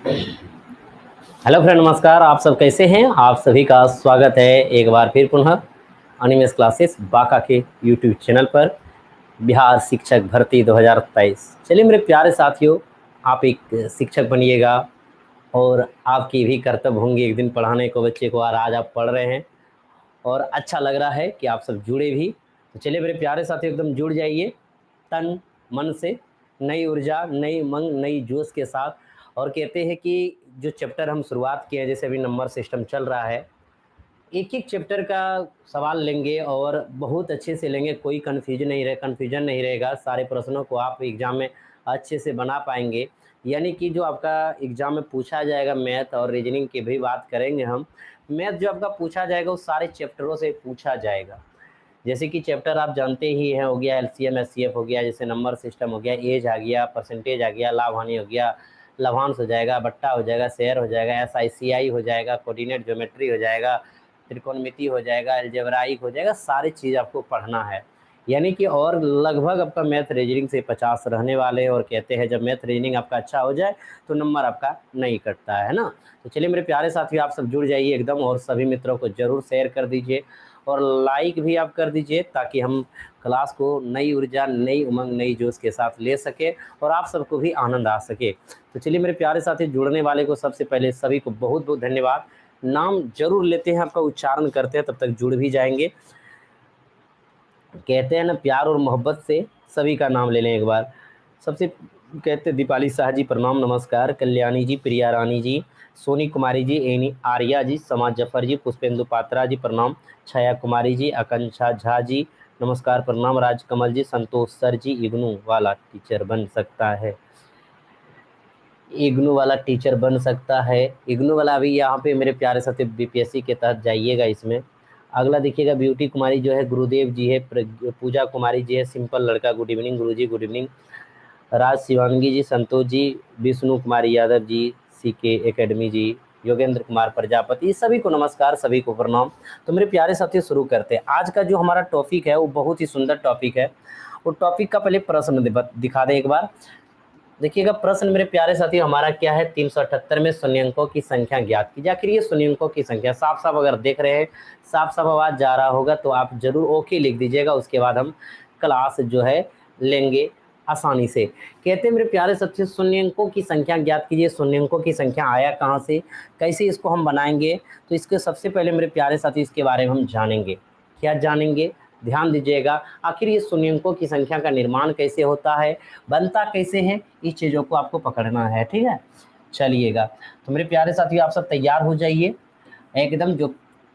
Hello friend, नमस्कार। आप सब कैसे हैं? आप सभी का स्वागत है एक बार फिर पुनः अनिमेश क्लासेस बाका के यूट्यूब चैनल पर बिहार शिक्षक भर्ती 2023। चलिए मेरे प्यारे साथियों, आप एक शिक्षक बनिएगा और आपकी भी कर्तव्य होंगे एक दिन पढ़ाने को बच्चे को, और आज आप पढ़ रहे हैं और अच्छा लग रहा है कि आप सब जुड़े भी। तो चलिए मेरे प्यारे साथियों, एकदम जुड़ जाइए तन मन से, नई ऊर्जा, नई मंग, नई जोश के साथ। और कहते हैं कि जो चैप्टर हम शुरुआत किए हैं, जैसे अभी नंबर सिस्टम चल रहा है, एक एक चैप्टर का सवाल लेंगे और बहुत अच्छे से लेंगे, कोई कन्फ्यूजन नहीं रहेगा। सारे प्रश्नों को आप एग्ज़ाम में अच्छे से बना पाएंगे। यानी कि जो आपका एग्ज़ाम में पूछा जाएगा, मैथ और रीजनिंग की भी बात करेंगे हम। मैथ जो आपका पूछा जाएगा वो सारे चैप्टरों से पूछा जाएगा। जैसे कि चैप्टर आप जानते ही हैं, हो गया एलसीएम एचसीएफ हो गया, जैसे नंबर सिस्टम हो गया, एज आ गया, परसेंटेज आ गया, लाभ हानि हो गया, लाभांश हो जाएगा, बट्टा हो जाएगा, शेयर हो जाएगा, एसआईसीआई हो जाएगा, कोऑर्डिनेट ज्योमेट्री हो जाएगा, त्रिकोणमिति हो जाएगा, अलजेब्राइक हो जाएगा। सारी चीज़ आपको पढ़ना है। यानी कि और लगभग आपका मैथ रीजनिंग से 50 रहने वाले हैं। और कहते हैं जब मैथ रीजनिंग आपका अच्छा हो जाए तो नंबर आपका नहीं कटता है ना। तो चलिए मेरे प्यारे साथी, आप सब जुड़ जाइए एकदम, और सभी मित्रों को ज़रूर शेयर कर दीजिए और लाइक भी आप कर दीजिए, ताकि हम क्लास को नई ऊर्जा, नई उमंग, नई जोश के साथ ले सके और आप सबको भी आनंद आ सके। तो चलिए मेरे प्यारे साथी, जुड़ने वाले को सबसे पहले सभी को बहुत बहुत धन्यवाद। नाम जरूर लेते हैं, आपका उच्चारण करते हैं, तब तक जुड़ भी जाएंगे। कहते हैं ना, प्यार और मोहब्बत से सभी का नाम ले लें एक बार। सबसे कहते हैं दीपाली शाह जी प्रणाम नमस्कार, कल्याणी जी, प्रिया रानी जी, सोनी कुमारी जी, एनी आर्या जी, समाज जफर जी, पुष्पेंदु पात्रा जी प्रणाम, छाया कुमारी जी, आकांक्षा झा जी नमस्कार प्रणाम, राजकमल जी, संतोष सर जी, इग्नू वाला टीचर बन सकता है, इग्नू वाला टीचर बन सकता है, इग्नू वाला अभी यहाँ पे मेरे प्यारे साथी बीपीएससी के तहत जाइएगा इसमें। अगला देखिएगा, ब्यूटी कुमारी जो है, गुरुदेव जी है, पूजा कुमारी जी है, सिंपल लड़का, गुड इवनिंग गुरु जी, गुड इवनिंग। राज शिवांगी जी, संतोष जी, विष्णु कुमारी यादव जी, सीके एकेडमी जी, योगेंद्र कुमार प्रजापति, सभी को नमस्कार, सभी को प्रणाम। तो मेरे प्यारे साथियों, शुरू करते हैं। आज का जो हमारा टॉपिक है वो बहुत ही सुंदर टॉपिक है। वो टॉपिक का पहले प्रश्न दिखा दें एक बार। देखिएगा प्रश्न मेरे प्यारे साथी हमारा क्या है, 378 में शून्यंकों की संख्या ज्ञात कीजिए। आखिर ये शून्यंकों की संख्या साफ साफ अगर देख रहे हैं, साफ साफ आवाज जा रहा होगा तो आप जरूर ओके लिख दीजिएगा। उसके बाद हम क्लास जो है लेंगे आसानी से। कहते हैं मेरे प्यारे साथी, शून्यंकों की संख्या ज्ञात कीजिए। शून्यंकों की संख्या आया कहाँ से, कैसे इसको हम बनाएंगे, तो इसके सबसे पहले मेरे प्यारे साथी इसके बारे में हम जानेंगे। क्या जानेंगे, ध्यान दीजिएगा। आखिर ये शून्यंकों की संख्या का निर्माण कैसे होता है, बनता कैसे है, इस चीज़ों को आपको पकड़ना है, ठीक है। चलिएगा, तो मेरे प्यारे साथियों आप सब तैयार हो जाइए एकदम। जो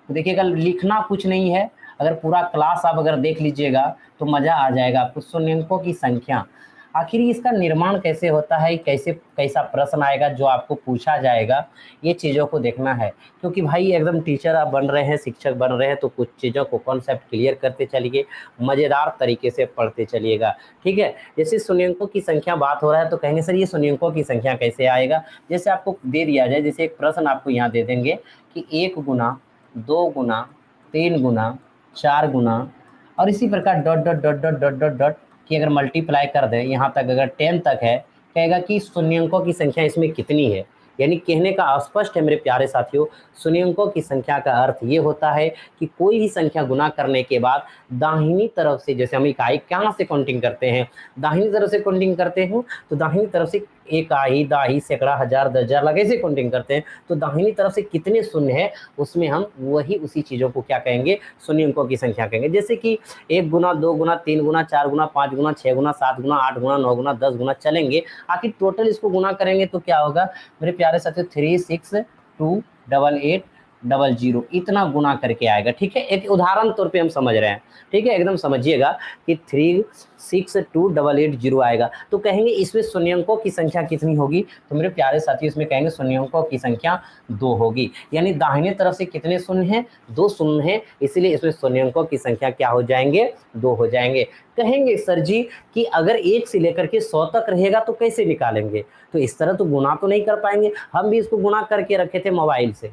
देखिएगा, लिखना कुछ नहीं है, अगर पूरा क्लास आप अगर देख लीजिएगा तो मज़ा आ जाएगा आपको। शून्यंकों की संख्या, आखिर इसका निर्माण कैसे होता है, कैसे कैसा प्रश्न आएगा जो आपको पूछा जाएगा, ये चीज़ों को देखना है। क्योंकि भाई एकदम टीचर आप बन रहे हैं, शिक्षक बन रहे हैं, तो कुछ चीज़ों को कॉन्सेप्ट क्लियर करते चलिए, मज़ेदार तरीके से पढ़ते चलिएगा, ठीक है। जैसे शून्यंकों की संख्या बात हो रहा है तो कहेंगे सर ये शून्यंकों की संख्या कैसे आएगा। जैसे आपको दे दिया जाए, जैसे एक प्रश्न आपको यहाँ दे देंगे कि 1 गुना, 2 गुना, 3 गुना, 4 गुना, और इसी प्रकार dot dot dot dot dot dot dot की अगर मल्टीप्लाई कर दें यहाँ तक, अगर 10 तक है, कहेगा कि शून्यंकों की संख्या इसमें कितनी है। यानी कहने का स्पष्ट है मेरे प्यारे साथियों, शून्यंकों की संख्या का अर्थ ये होता है कि कोई भी संख्या गुना करने के बाद दाहिनी तरफ से, जैसे हम इकाई कहाँ से काउंटिंग करते हैं, दाहिनी तरफ से काउंटिंग करते हैं, तो दाहिनी तरफ से इकाई, दाही, सैकड़ा, हजार, 10,000 लगे से काउंटिंग करते हैं, तो दाहिनी तरफ से कितने शून्य है उसमें हम वही उसी चीज़ों को क्या कहेंगे, शून्यंकों की संख्या कहेंगे। जैसे कि 1 गुना, 2 गुना, 3 गुना, 4 गुना, 5 गुना, 6 गुना, 7 गुना, 8 गुना, 9 गुना, 10 गुना चलेंगे। आखिर टोटल इसको गुना करेंगे तो क्या होगा मेरे प्यारे साथियों, 362880 इतना गुना करके आएगा, ठीक है। एक उदाहरण तौर पे हम समझ रहे हैं, ठीक है, एकदम समझिएगा कि 362880 आएगा। तो कहेंगे इसमें शून्यंकों की संख्या कितनी होगी, तो मेरे प्यारे साथियों इसमें कहेंगे शून्यंकों की संख्या 2 होगी। यानी दाहिने तरफ से कितने शून्य हैं, 2 शून्य हैं, इसीलिए इसमें शून्यंकों की संख्या क्या हो जाएंगे, 2 हो जाएंगे। कहेंगे सर जी कि अगर 1 से लेकर के 100 तक रहेगा तो कैसे निकालेंगे, तो इस तरह तो गुना तो नहीं कर पाएंगे। हम भी इसको गुना करके रखे थे मोबाइल से,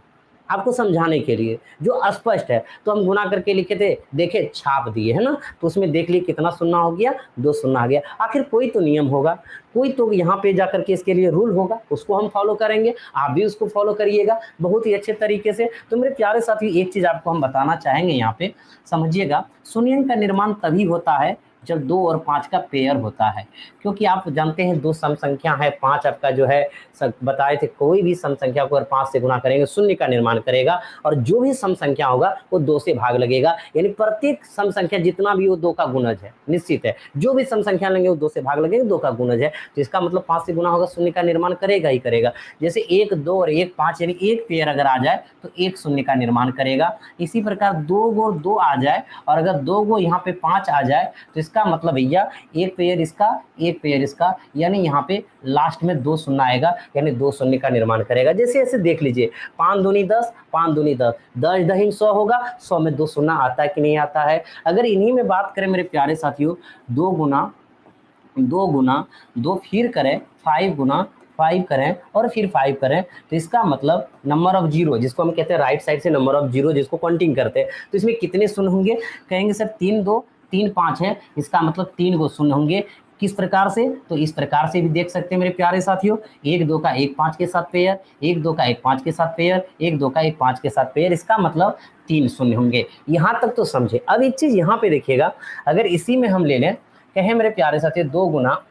आपको समझाने के लिए जो अस्पष्ट है। तो हम गुना करके लिखे थे, देखे छाप दिए, है ना, तो उसमें देख लिए कितना शून्य हो गया, 2 शून्य आ गया। आखिर कोई तो नियम होगा, कोई तो यहाँ पे जाकर के इसके लिए रूल होगा, उसको हम फॉलो करेंगे, आप भी उसको फॉलो करिएगा बहुत ही अच्छे तरीके से। तो मेरे प्यारे साथी, एक चीज आपको हम बताना चाहेंगे यहाँ पे, समझिएगा, शून्यंक का निर्माण तभी होता है जब 2 और 5 का पेयर होता है, क्योंकि आप जानते हैं दो सम संख्या है, 5 आपका जो है बताए थे, कोई भी सम संख्या को अगर 5 से गुना करेंगे शून्य का निर्माण करेगा, और जो भी सम संख्या होगा वो 2 से भाग लगेगा, यानी प्रत्येक सम संख्या जितना भी वो 2 का गुणज है, निश्चित है, जो भी सम संख्या लेंगे वो 2 से भाग लगेंगे, 2 का गुणज है, तो इसका मतलब 5 से गुना होगा, शून्य का निर्माण करेगा ही करेगा। जैसे 1 2 और 1 5, यानी एक पेयर अगर आ जाए तो एक शून्य का निर्माण करेगा। इसी प्रकार 2 गो 2 आ जाए और अगर 2 गो यहाँ पे 5 आ जाए तो इसका मतलब भैया एक पेयर इसका, एक पेयर इसका, यानी यहाँ पे लास्ट में 2 शून्य आएगा, यानी 2 शून्य का निर्माण करेगा। जैसे ऐसे देख लीजिए, 5 दूनी 10, 5 दूनी 10, 10 दही 100 होगा, 100 में 2 शून्य आता है कि नहीं आता है। अगर इन्हीं में बात करें मेरे प्यारे साथियों, 2 गुना 2 फिर करें 5 गुना 5 करें और फिर 5 करें, तो इसका मतलब नंबर ऑफ जीरो, जिसको हम कहते हैं राइट साइड से नंबर ऑफ जीरो, जिसको काउंटिंग करते हैं, तो इसमें कितने शून्य होंगे? कहेंगे सर 3 2 3 5 है, इसका मतलब 3 गो शून्य होंगे। किस प्रकार से? तो इस प्रकार से भी देख सकते हैं मेरे प्यारे साथियों, 1 2 का 1 5 के साथ पेयर, 1 2 का 1 5 के साथ पेयर, 1 2 का 1 5 के साथ पेयर, इसका मतलब 3 शून्य होंगे। यहाँ तक तो समझे। अब एक चीज यहाँ पे देखिएगा, अगर इसी में हम ले लें, कहें मेरे प्यारे साथियों 2 गुना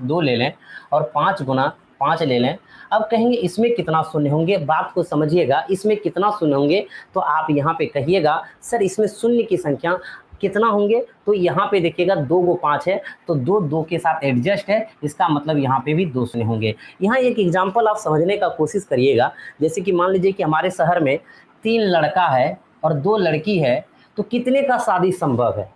2 ले लें और 5 गुना 5 ले लें, अब कहेंगे इसमें कितना शून्य होंगे? बात को समझिएगा, इसमें कितना शून्य होंगे, तो आप यहाँ पे कहिएगा सर इसमें शून्य की संख्या कितना होंगे? तो यहाँ पे देखिएगा 2 गो 5 है, तो 2 2 के साथ एडजस्ट है, इसका मतलब यहाँ पे भी 2 शून्य होंगे। यहाँ एक एग्जाम्पल आप समझने का कोशिश करिएगा, जैसे कि मान लीजिए कि हमारे शहर में 3 लड़का है और 2 लड़की है, तो कितने का शादी संभव है?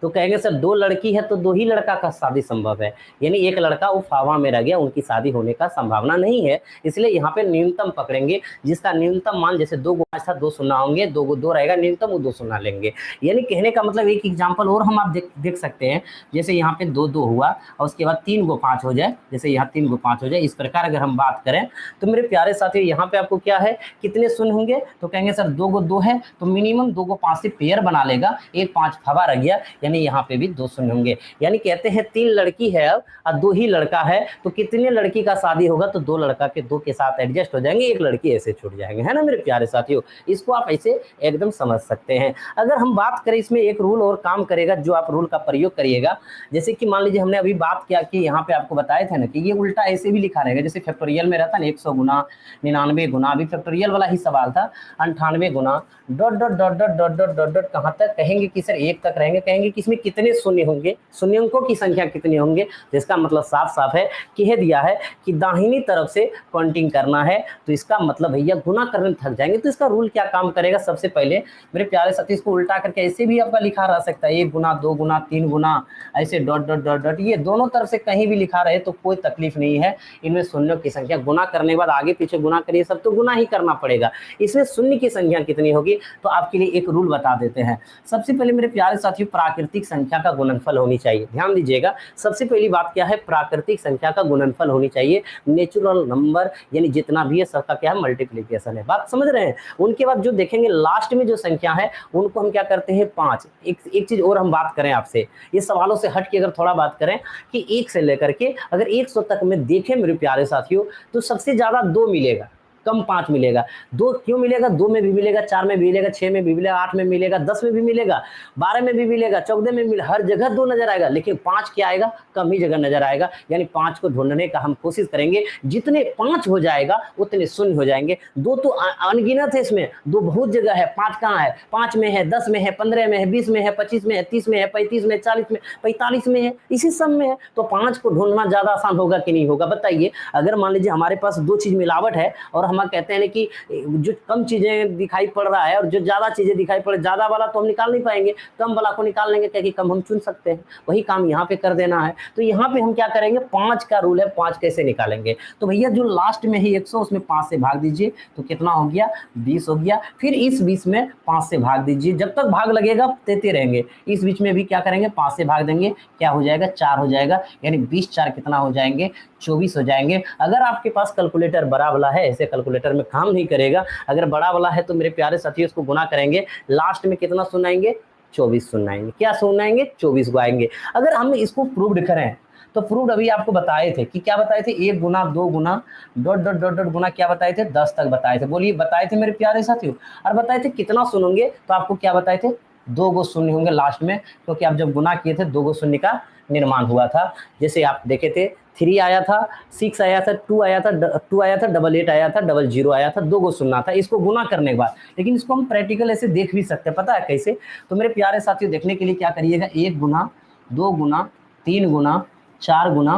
तो कहेंगे सर 2 लड़की है तो 2 ही लड़का का शादी संभव है, यानी एक लड़का वो फावा में रह गया, उनकी शादी होने का संभावना नहीं है। इसलिए यहाँ पे न्यूनतम पकड़ेंगे, जिसका न्यूनतम मान, जैसे 2 गो 5 था, 2 शून्य होंगे, 2 गो 2 रहेगा न्यूनतम, वो 2 शून्य लेंगे। यानी कहने का मतलब एक एग्जाम्पल और हम आप देख सकते हैं, जैसे यहाँ पे 2 2 हुआ और उसके बाद 3 गो 5 हो जाए, जैसे यहाँ 3 गो 5 हो जाए, इस प्रकार अगर हम बात करें तो मेरे प्यारे साथियों यहाँ पे आपको क्या है, कितने शून्य होंगे? तो कहेंगे सर 2 गो 2 है तो मिनिमम 2 गो 5 से पेयर बना लेगा, 1 5 फवा रह गया, यानी यहाँ पे भी 2 शून्य होंगे। यानी कहते हैं 3 लड़की है और 2 ही लड़का है, तो कितने लड़की का शादी होगा? तो 2 लड़का के 2 के साथ एडजस्ट हो जाएंगे, एक लड़की ऐसे छूट जाएंगे, है ना मेरे प्यारे साथियों। इसको आप ऐसे एकदम समझ सकते हैं। अगर हम बात करें, इसमें एक रूल और काम करेगा, जो आप रूल का प्रयोग करिएगा, जैसे कि मान लीजिए हमने अभी बात किया कि यहाँ पे आपको बताए थे ना कि ये उल्टा ऐसे भी लिखा रहेगा, जैसे फैक्टोरियल में रहता ना 100 गुना 99 गुना, अभी फैक्टोरियल वाला ही सवाल था, 98 गुना dot dot dot dot dot dot dot dot, कहाँ तक कहेंगे कि सर 1 तक रहेंगे, कहेंगे कि इसमें कितने शून्य होंगे, शून्यंकों की संख्या कितनी होंगे, जिसका मतलब साफ साफ है, कह दिया है कि दाहिनी तरफ से काउंटिंग करना है, तो इसका मतलब भैया गुना करने थक जाएंगे। तो इसका रूल क्या काम करेगा? सबसे पहले मेरे प्यारे साथी, इसको उल्टा करके ऐसे भी आपका लिखा रह सकता है, 1 गुना 2 गुना 3 गुना, ऐसे डॉट डॉट डॉट डॉट, ये दोनों तरफ से कहीं भी लिखा रहे तो कोई तकलीफ नहीं है। इनमें शून्यों की संख्या गुना करने के बाद आगे पीछे गुना करिए, सब तो गुना ही करना पड़ेगा। इसमें शून्य की संख्या कितनी होगी, तो आपके लिए एक रूल बता देते हैं। सबसे पहले मेरे प्यारे साथियों, प्राकृतिक संख्या का गुणनफल होनी चाहिए। ध्यान दीजिएगा, सबसे पहली बात क्या है, प्राकृतिक संख्या का गुणनफल होनी चाहिए। नेचुरल नंबर यानी जितना भी है सबका क्या है, मल्टीप्लिकेशन है। बात समझ रहे हैं? उनके बाद जो देखेंगे लास्ट में जो संख्या है उनको हम क्या करते हैं, 5। एक चीज और हम बात करें आपसे, ये सवालों से हट के अगर थोड़ा बात करें कि 1 से लेकर के अगर 100 तक में देखें मेरे प्यारे साथियों, तो सबसे ज्यादा 2 मिलेगा, कम 5 मिलेगा। 2 क्यों मिलेगा? 2 में भी मिलेगा, 4 में भी मिलेगा, 6 में भी मिलेगा, 8 में मिलेगा, 10 में भी मिलेगा, 12 में भी मिलेगा, 14 में मिलेगा, हर जगह 2 नजर आएगा, लेकिन 5 क्या आएगा, कम ही जगह नजर आएगा। यानी 5 को ढूंढने का हम कोशिश करेंगे, जितने 5 हो जाएगा उतने शून्य हो जाएंगे। 2 तो अनगिनत है, इसमें 2 बहुत जगह है, 5 कहाँ है? 5 में है, 10 में है, 15 में है, 20 में है, 25 में है, 30 में है, 35 में, 40 में, 45 में है, इसी सब में है। तो 5 को ढूंढना ज्यादा आसान होगा कि नहीं होगा, बताइए। अगर मान लीजिए हमारे पास 2 चीज मिलावट है और हम कहते हैं कि जो कम चीजें दिखाई पड़ रहा है और जो ज्यादा चीजें दिखाई पड़, ज्यादा वाला तो हम निकाल नहीं पाएंगे, कम वाला को निकाल लेंगे, क्योंकि कम हम चुन सकते हैं। वही काम यहाँ पे कर देना है। तो यहाँ पे हम क्या करेंगे, 5 का रूल है, 5 कैसे निकालेंगे? तो भैया जो लास्ट में है 100, उसमें 5 से भाग दीजिए, तो कितना हो गया, 20 हो गया। फिर इस 20 में 5 से भाग दीजिए, जब तक भाग लगेगा देते रहेंगे। इस बीच में भी क्या करेंगे, 5 से भाग देंगे, क्या हो जाएगा, 4 हो जाएगा। यानी 20 4 कितना हो जाएंगे, 24 हो जाएंगे। अगर आपके पास कैलकुलेटर बड़ा वाला है, ऐसे कैलकुलेटर में काम नहीं करेगा। अगर बड़ा वाला है तो मेरे प्यारे साथियों इसको गुना करेंगे, लास्ट में कितना शून्य आएंगे, 24 शून्य आएंगे। क्या शून्य आएंगे, 24 को आएंगे। अगर हम इसको प्रूव्ड करें तो प्रूव्ड अभी आपको बताए थे कि क्या बताए थे, 1 गुना 2 गुना डॉट डॉट डॉट डॉट गुना क्या बताए थे, 10 तक बताए थे। बोलिए बताए थे मेरे प्यारे साथियों। और बताए थे कितना शून्य होंगे, तो आपको क्या बताए थे, 2 गो शून्य होंगे लास्ट में, क्योंकि आप जब गुना किए थे 2 गो शून्य का निर्माण हुआ था। जैसे आप देखे थे 3 आया था, 6 आया था, 2 आया था, 2 आया था, 88 आया था, 00 आया था, 2 गो शून्य था इसको गुना करने के बाद। लेकिन इसको हम प्रैक्टिकल ऐसे देख भी सकते हैं, पता है कैसे। तो मेरे प्यारे साथियों देखने के लिए क्या करिएगा, 1 गुना 2 गुना 3 गुना 4 गुना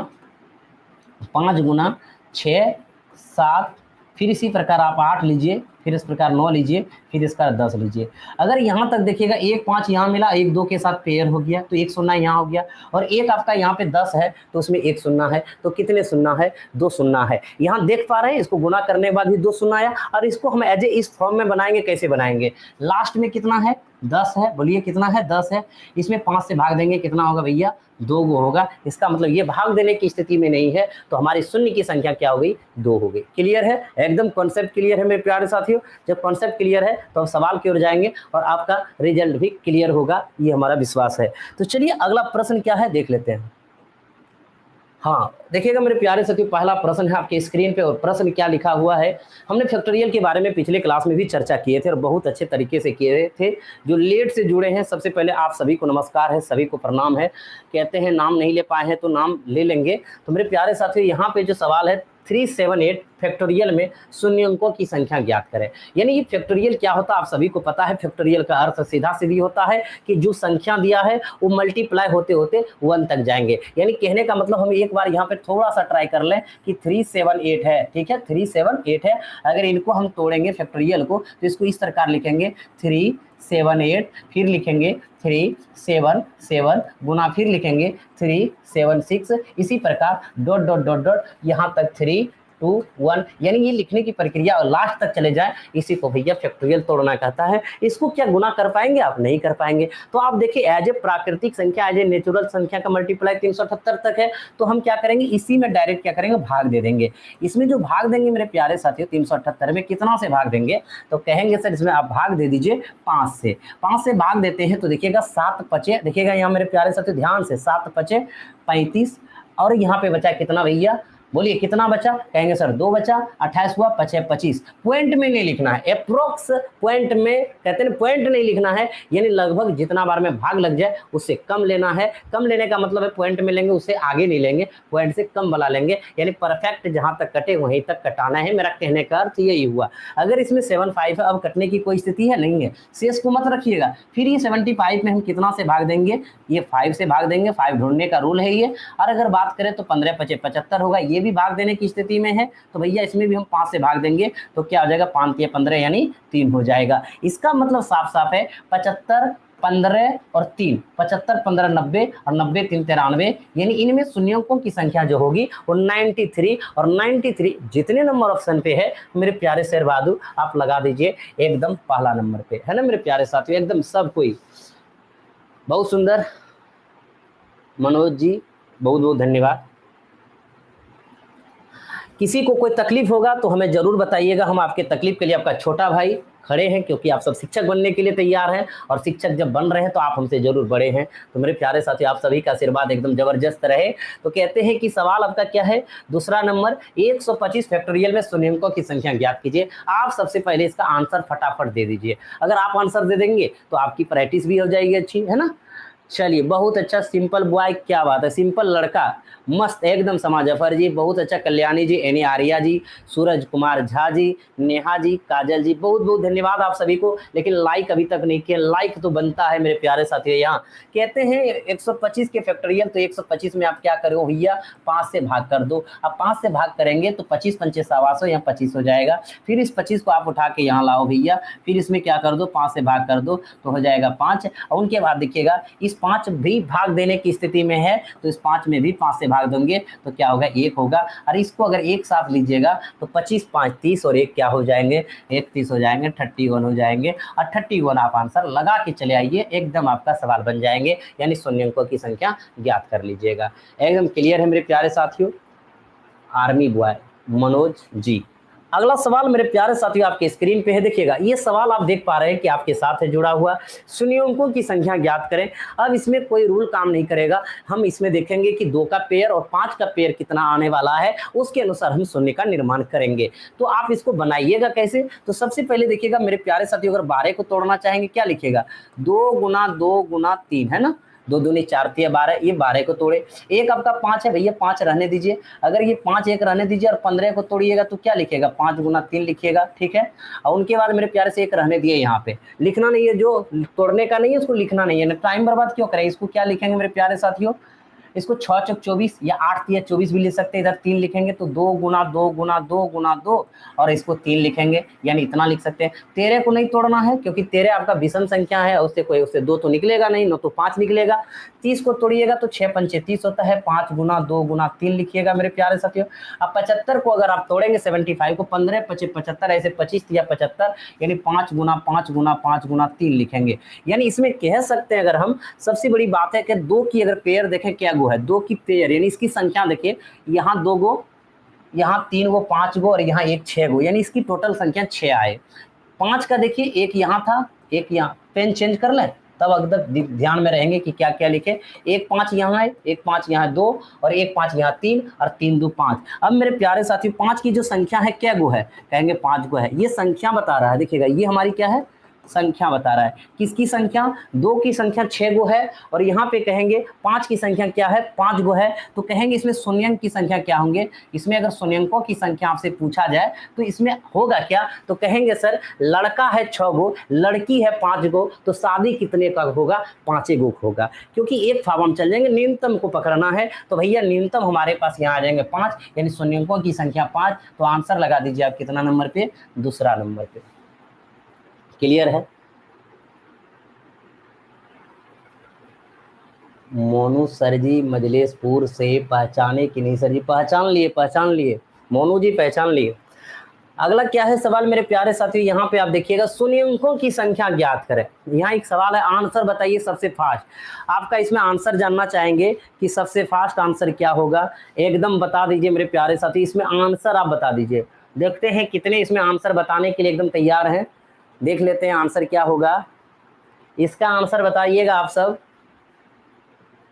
5 गुना 6 7, फिर इसी प्रकार आप 8 लीजिए, फिर इस प्रकार 9 लीजिए, फिर इसका 10 लीजिए। अगर यहाँ तक देखिएगा 1 5 यहाँ मिला, 1 2 के साथ पेयर हो गया तो 1 शून्य यहाँ हो गया, और एक आपका यहाँ पे 10 है तो उसमें 1 शून्य है, तो कितने शून्य है, 2 शून्य है। यहाँ देख पा रहे हैं, इसको गुना करने के बाद भी 2 शून्य आया, और इसको हम एज ए इस फॉर्म में बनाएंगे। कैसे बनाएंगे, लास्ट में कितना है, 10 है, बोलिए कितना है, 10 है। इसमें 5 से भाग देंगे, कितना होगा भैया, 2 गो होगा। इसका मतलब ये भाग देने की स्थिति में नहीं है, तो हमारी शून्य की संख्या क्या हो गई, 2 हो गई। क्लियर है, एकदम कॉन्सेप्ट क्लियर है मेरे प्यारे साथियों। जब कॉन्सेप्ट क्लियर है तो हम सवाल की ओर जाएंगे और आपका रिजल्ट भी क्लियर होगा, ये हमारा विश्वास है। तो चलिए अगला प्रश्न क्या है देख लेते हैं। हाँ देखिएगा मेरे प्यारे साथियों, पहला प्रश्न है आपके स्क्रीन पे, और प्रश्न क्या लिखा हुआ है। हमने फैक्टोरियल के बारे में पिछले क्लास में भी चर्चा किए थे और बहुत अच्छे तरीके से किए थे। जो लेट से जुड़े हैं, सबसे पहले आप सभी को नमस्कार है, सभी को प्रणाम है। कहते हैं नाम नहीं ले पाए हैं तो नाम ले लेंगे। तो मेरे प्यारे साथियों यहाँ पे जो सवाल है 378 फैक्टोरियल में शून्य अंकों की संख्या ज्ञात करें। यानी ये फैक्टोरियल क्या होता है आप सभी को पता है। फैक्टोरियल का अर्थ सीधा सीधी होता है कि जो संख्या दिया है वो मल्टीप्लाई होते होते 1 तक जाएंगे। यानी कहने का मतलब हम एक बार यहाँ पे थोड़ा सा ट्राई कर लें कि 378 है, ठीक है, 378 है। अगर इनको हम तोड़ेंगे फैक्टोरियल को तो इसको इस प्रकार लिखेंगे 378, फिर लिखेंगे 377 गुना, फिर लिखेंगे 376, इसी प्रकार डॉट डॉट डॉट डॉट यहाँ तक 3 2 1, यानी ये लिखने की प्रक्रिया और लास्ट तक चले जाए, इसी को भैया फैक्टोरियल तोड़ना कहता है। इसको क्या गुना कर पाएंगे आप, नहीं कर पाएंगे। तो आप देखिए एज ए प्राकृतिक संख्या, एज ए नेचुरल संख्या का मल्टीप्लाई 378 तक है, तो हम क्या करेंगे, इसी में डायरेक्ट क्या करेंगे, भाग दे देंगे। इसमें जो भाग देंगे मेरे प्यारे साथियों 378 में कितना से भाग देंगे, तो कहेंगे सर इसमें आप भाग दे दीजिए 5 से। 5 से भाग देते हैं तो देखिएगा 7 पचे, देखिएगा यहाँ मेरे प्यारे साथियों ध्यान से, 7 पचे 35, और यहाँ पे बचा कितना भैया, बोलिए कितना बचा, कहेंगे सर 2 बचा, 28 हुआ, 5 25। पॉइंट में नहीं लिखना है, अप्रोक्स पॉइंट में कहते हैं, पॉइंट नहीं लिखना है। यानी लगभग जितना बार में भाग लग जाए उससे कम लेना है। कम लेने का मतलब है पॉइंट में लेंगे, उससे आगे नहीं लेंगे, पॉइंट से कम वाला लेंगे। यानी परफेक्ट जहां तक कटे वहीं तक कटाना है, मेरा कहने का अर्थ यही हुआ। अगर इसमें 75 है, अब कटने की कोई स्थिति है नहीं है, शेष को मत रखिएगा। फिर ये 75 में हम कितना से भाग देंगे, ये 5 से भाग देंगे, 5 ढूंढने का रूल है ये। और अगर बात करें तो 15 5 75 होगा, ये भी भाग देने की स्थिति में है, तो भैया इसमें भी हम 5 से भाग देंगे तो क्या हो जाएगा, 5 या 15 यानी 3 हो जाएगा। इसका मतलब साफ साफ है 75 15 और 3, 75 15 90 और 90 3 93, यानी इनमें शून्यों की संख्या जो होगी वो 93, और 93 जितने नंबर ऑप्शन पे है मेरे प्यारे शेर बहादुर आप लगा दीजिए एकदम पहला नंबर पे, है ना मेरे प्यारे साथियों, एकदम सब कोई। बहुत सुंदर मनोज जी, बहुत बहुत धन्यवाद। किसी को कोई तकलीफ होगा तो हमें जरूर बताइएगा, हम आपके तकलीफ के लिए आपका छोटा भाई खड़े हैं, क्योंकि आप सब शिक्षक बनने के लिए तैयार हैं, और शिक्षक जब बन रहे हैं तो आप हमसे जरूर बड़े हैं। तो मेरे प्यारे साथी आप सभी का आशीर्वाद एकदम जबरदस्त रहे। तो कहते हैं कि सवाल आपका क्या है, दूसरा नंबर 125 फैक्टोरियल में शून्यों की संख्या ज्ञात कीजिए। आप सबसे पहले इसका आंसर फटाफट दे दीजिए। अगर आप आंसर दे देंगे तो आपकी प्रैक्टिस भी हो जाएगी अच्छी, है ना। चलिए बहुत अच्छा, सिंपल बॉय, क्या बात है, सिंपल लड़का, मस्त एकदम। समा जफर जी बहुत अच्छा, कल्याणी जी, एनी आर्या जी, सूरज कुमार झा जी, नेहा जी, काजल जी, बहुत बहुत धन्यवाद आप सभी को। लेकिन लाइक अभी तक नहीं किया, लाइक तो बनता है मेरे प्यारे साथियों। यहाँ कहते हैं 125 के फैक्टोरियल, तो 125 में आप क्या करो भैया, 5 से भाग कर दो। अब 5 से भाग करेंगे तो 25 पंचे 125, यहाँ 25 हो जाएगा। फिर इस 25 को आप उठा के यहाँ लाओ भैया, फिर इसमें क्या कर दो, 5 से भाग कर दो तो हो जाएगा 5। और उनके बाद देखिएगा इस 5 भी भाग देने की स्थिति में है, तो इस 5 में भी 5 से भाग देंगे तो क्या होगा, 1 होगा। और इसको अगर एक साथ लीजिएगा तो 25 5 30 और 1 क्या हो जाएंगे, 31 हो जाएंगे, 31 हो जाएंगे। और 31 आप आंसर लगा के चले आइए, एकदम आपका सवाल बन जाएंगे। यानी शून्यों की संख्या ज्ञात कर लीजिएगा। एकदम क्लियर है मेरे प्यारे साथियों। आर्मी बॉय मनोज जी, अगला सवाल मेरे प्यारे साथियों आपके स्क्रीन पे है, देखिएगा ये सवाल आप देख पा रहे हैं कि आपके साथ है जुड़ा हुआ, शून्य अंकों की संख्या ज्ञात करें। अब इसमें कोई रूल काम नहीं करेगा, हम इसमें देखेंगे कि 2 का पेयर और 5 का पेयर कितना आने वाला है, उसके अनुसार हम शून्य का निर्माण करेंगे। तो आप इसको बनाइएगा कैसे, तो सबसे पहले देखिएगा मेरे प्यारे साथियों, अगर 12 को तोड़ना चाहेंगे क्या लिखिएगा, 2 गुना 2 गुना 3, है ना, 2 दूनी 4 तिया 12, ये 12 को तोड़े। एक आपका 5 है भैया, 5 रहने दीजिए, अगर ये 5 एक रहने दीजिए और 15 को तोड़िएगा तो क्या लिखेगा, 5 गुना 3 लिखिएगा, ठीक है। और उनके बाद मेरे प्यारे से एक रहने दिए, यहाँ पे लिखना नहीं है, जो तोड़ने का नहीं है उसको लिखना नहीं है, टाइम बर्बाद क्यों करें, इसको क्या लिखेंगे मेरे प्यारे साथियों, इसको 6 चौक 24 या 8 तिया 24 भी लिख सकते हैं, इधर 3 लिखेंगे तो 2 गुना 2 गुना 2 गुना 2 और इसको 3 लिखेंगे, यानी इतना लिख सकते हैं। 13 को नहीं तोड़ना है क्योंकि 13 आपका विषम संख्या है, उससे 2 तो निकलेगा नहीं, न तो 5 निकलेगा। 30 को तोड़िएगा तो 6 पंचे 30 होता है, 5 गुना 2 गुना 3 लिखिएगा मेरे प्यारे साथियों। अब 75 को अगर आप तोड़ेंगे 75 को, 15 पचे 75, ऐसे 25 या 75, यानी 5 गुना 5 गुना 5 गुना 3 लिखेंगे। यानी इसमें कह सकते हैं, अगर हम सबसे बड़ी बात है कि 2 की अगर पेयर देखें क्या गो है, 2 की पेयर यानी इसकी संख्या देखिए, यहाँ 2 गो, यहाँ 3 गो, 5 गो और यहाँ एक 6 गो, यानी इसकी टोटल संख्या 6 आए। 5 का देखिए, एक यहाँ था, एक यहाँ, पेन चेंज कर लें तब अगर ध्यान में रहेंगे कि क्या क्या लिखे। एक 5 यहाँ है, एक 5 यहाँ 2 और एक 5 यहाँ 3 और 3 2 5। अब मेरे प्यारे साथियों 5 की जो संख्या है क्या गो है, कहेंगे 5 गो है, ये संख्या बता रहा है, देखिएगा ये हमारी क्या है, संख्या बता रहा है। किसकी संख्या, 2 की संख्या 6 गो है और यहाँ पे कहेंगे 5 की संख्या क्या है, 5 गो है, तो कहेंगे इसमें शून्यंक की संख्या क्या होंगे। इसमें अगर शून्यंकों की संख्या आपसे पूछा जाए तो इसमें होगा क्या, तो कहेंगे सर लड़का है 6 गो, लड़की है 5 गो, तो शादी कितने का होगा, 5 गो होगा, क्योंकि एक फार्म हम चल जाएंगे, न्यूनतम को पकड़ना है। तो भैया न्यूनतम हमारे पास यहाँ आ जाएंगे 5, यानी शून्यंकों की संख्या 5। तो आंसर लगा दीजिए आप कितना नंबर पे, दूसरा नंबर पे। क्लियर है। मोनू सर जी मजलेसपुर से पहचाने कि नहीं सर जी, पहचान लिए मोनू जी, पहचान लिए। अगला क्या है सवाल मेरे प्यारे साथियों, यहाँ पे आप देखिएगा शून्यंकों की संख्या ज्ञात करें। यहाँ एक सवाल है, आंसर बताइए सबसे फास्ट। आपका इसमें आंसर जानना चाहेंगे कि सबसे फास्ट आंसर क्या होगा, एकदम बता दीजिए मेरे प्यारे साथी, इसमें आंसर आप बता दीजिए। देखते हैं कितने इसमें आंसर बताने के लिए एकदम तैयार हैं, देख लेते हैं आंसर क्या होगा। इसका आंसर बताइएगा आप सब।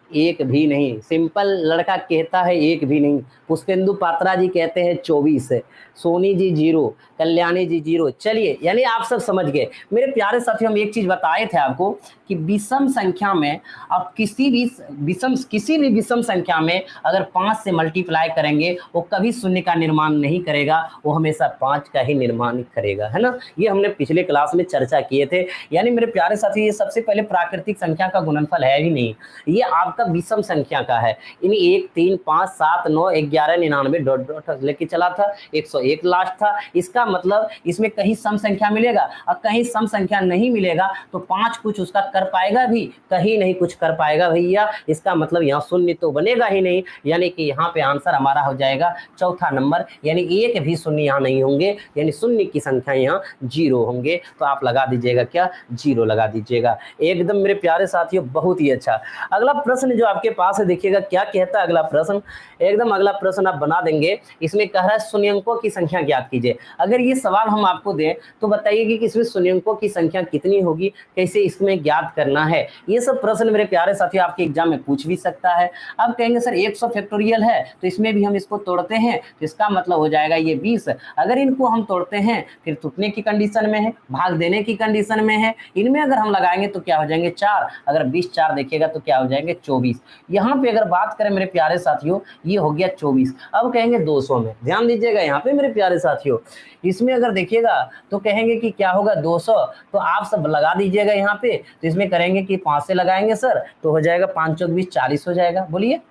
एक भी नहीं, सिंपल लड़का कहता है एक भी नहीं। पुष्पेंदु पात्रा जी कहते हैं 24 है, सोनी जी 0, कल्याणी जी 0। चलिए, यानी आप सब समझ गए मेरे प्यारे साथियों। हम एक चीज बताए थे आपको कि विषम संख्या में आप किसी भी विषम संख्या में अगर 5 से मल्टीप्लाई करेंगे वो कभी शून्य का निर्माण नहीं करेगा, वो हमेशा 5 का ही निर्माण करेगा, है ना। ये हमने पिछले क्लास में चर्चा किए थे। यानी मेरे प्यारे साथी ये सबसे पहले प्राकृतिक संख्या का गुणनफल है ही नहीं, ये आपका विषम संख्या का है। इन 1 3 5 7 9 11 99 डॉट डॉट लेके चला था, 101 लास्ट था। इसका मतलब इसमें कहीं सम संख्या मिलेगा और कहीं सम संख्या नहीं मिलेगा, तो 5 कुछ उसका कर पाएगा भी, कहीं नहीं कुछ कर पाएगा भैया। इसका मतलब यहाँ शून्य तो बनेगा ही नहीं, यानी कि यहाँ पे आंसर हमारा हो जाएगा चौथा नंबर, यानी एक भी शून्य यहाँ नहीं होंगे, यानी शून्य की संख्या यहाँ 0 होंगे। तो आप लगा दीजिएगा क्या, 0 लगा दीजिएगा। एकदम मेरे प्यारे साथियों बहुत ही अच्छा। अगला प्रश्न जो आपके पास है देखिएगा क्या कहता है अगला प्रश्न, एकदम अगला प्रश्न आप बना देंगे। इसमें कह रहा है शून्यंकों की संख्या ज्ञात कीजिए। अगर ये सवाल हम आपको दें तो बताइए कि इसमें शून्यंकों की संख्या कितनी होगी, कैसे इसमें ज्ञात करना है। ये सब प्रश्न मेरे प्यारे साथियों आपके एग्जाम में पूछ भी सकता है। अब कहेंगे सर 100 फैक्टोरियल है तो इसमें भी हम इसको तोड़ते हैं, तो इसका मतलब हो जाएगा ये 20। अगर इनको हम तोड़ते हैं फिर टूटने की कंडीशन में है, भाग देने की कंडीशन में है, इनमें अगर हम लगाएंगे तो क्या हो जाएंगे 4। अगर 20 4 देखिएगा तो क्या हो जाएंगे 24। यहाँ पे अगर बात करें मेरे प्यारे साथियों ये हो गया 24। अब कहेंगे 200 में, ध्यान दीजिएगा यहाँ पे मेरे प्यारे साथियों, इसमें अगर देखिएगा तो कहेंगे कि क्या होगा 200, तो आप सब लगा दीजिएगा यहाँ पे। तो इसमें करेंगे कि 5 से लगाएंगे सर तो हो जाएगा 5 चौक 20 40 हो जाएगा। बोलिए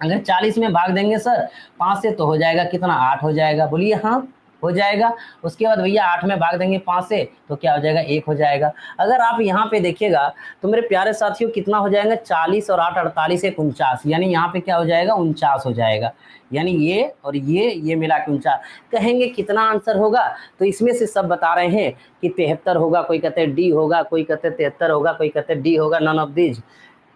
अगर 40 में भाग देंगे सर 5 से तो हो जाएगा कितना 8 हो जाएगा। बोलिए हाँ हो जाएगा। उसके बाद भैया 8 में भाग देंगे 5 से तो क्या हो जाएगा 1 हो जाएगा। अगर आप यहाँ पे देखिएगा तो मेरे प्यारे साथियों कितना हो जाएगा 40 और 8 48 1 49, यानी यहाँ पे क्या हो जाएगा 49 हो जाएगा। यानी ये और ये मिला के 49। कहेंगे कितना आंसर होगा, तो इसमें से सब बता रहे हैं कि 73 होगा, कोई कहते हैं डी होगा, कोई कहते हैं 73 होगा, कोई कहते हैं डी होगा, नन ऑफ दीज।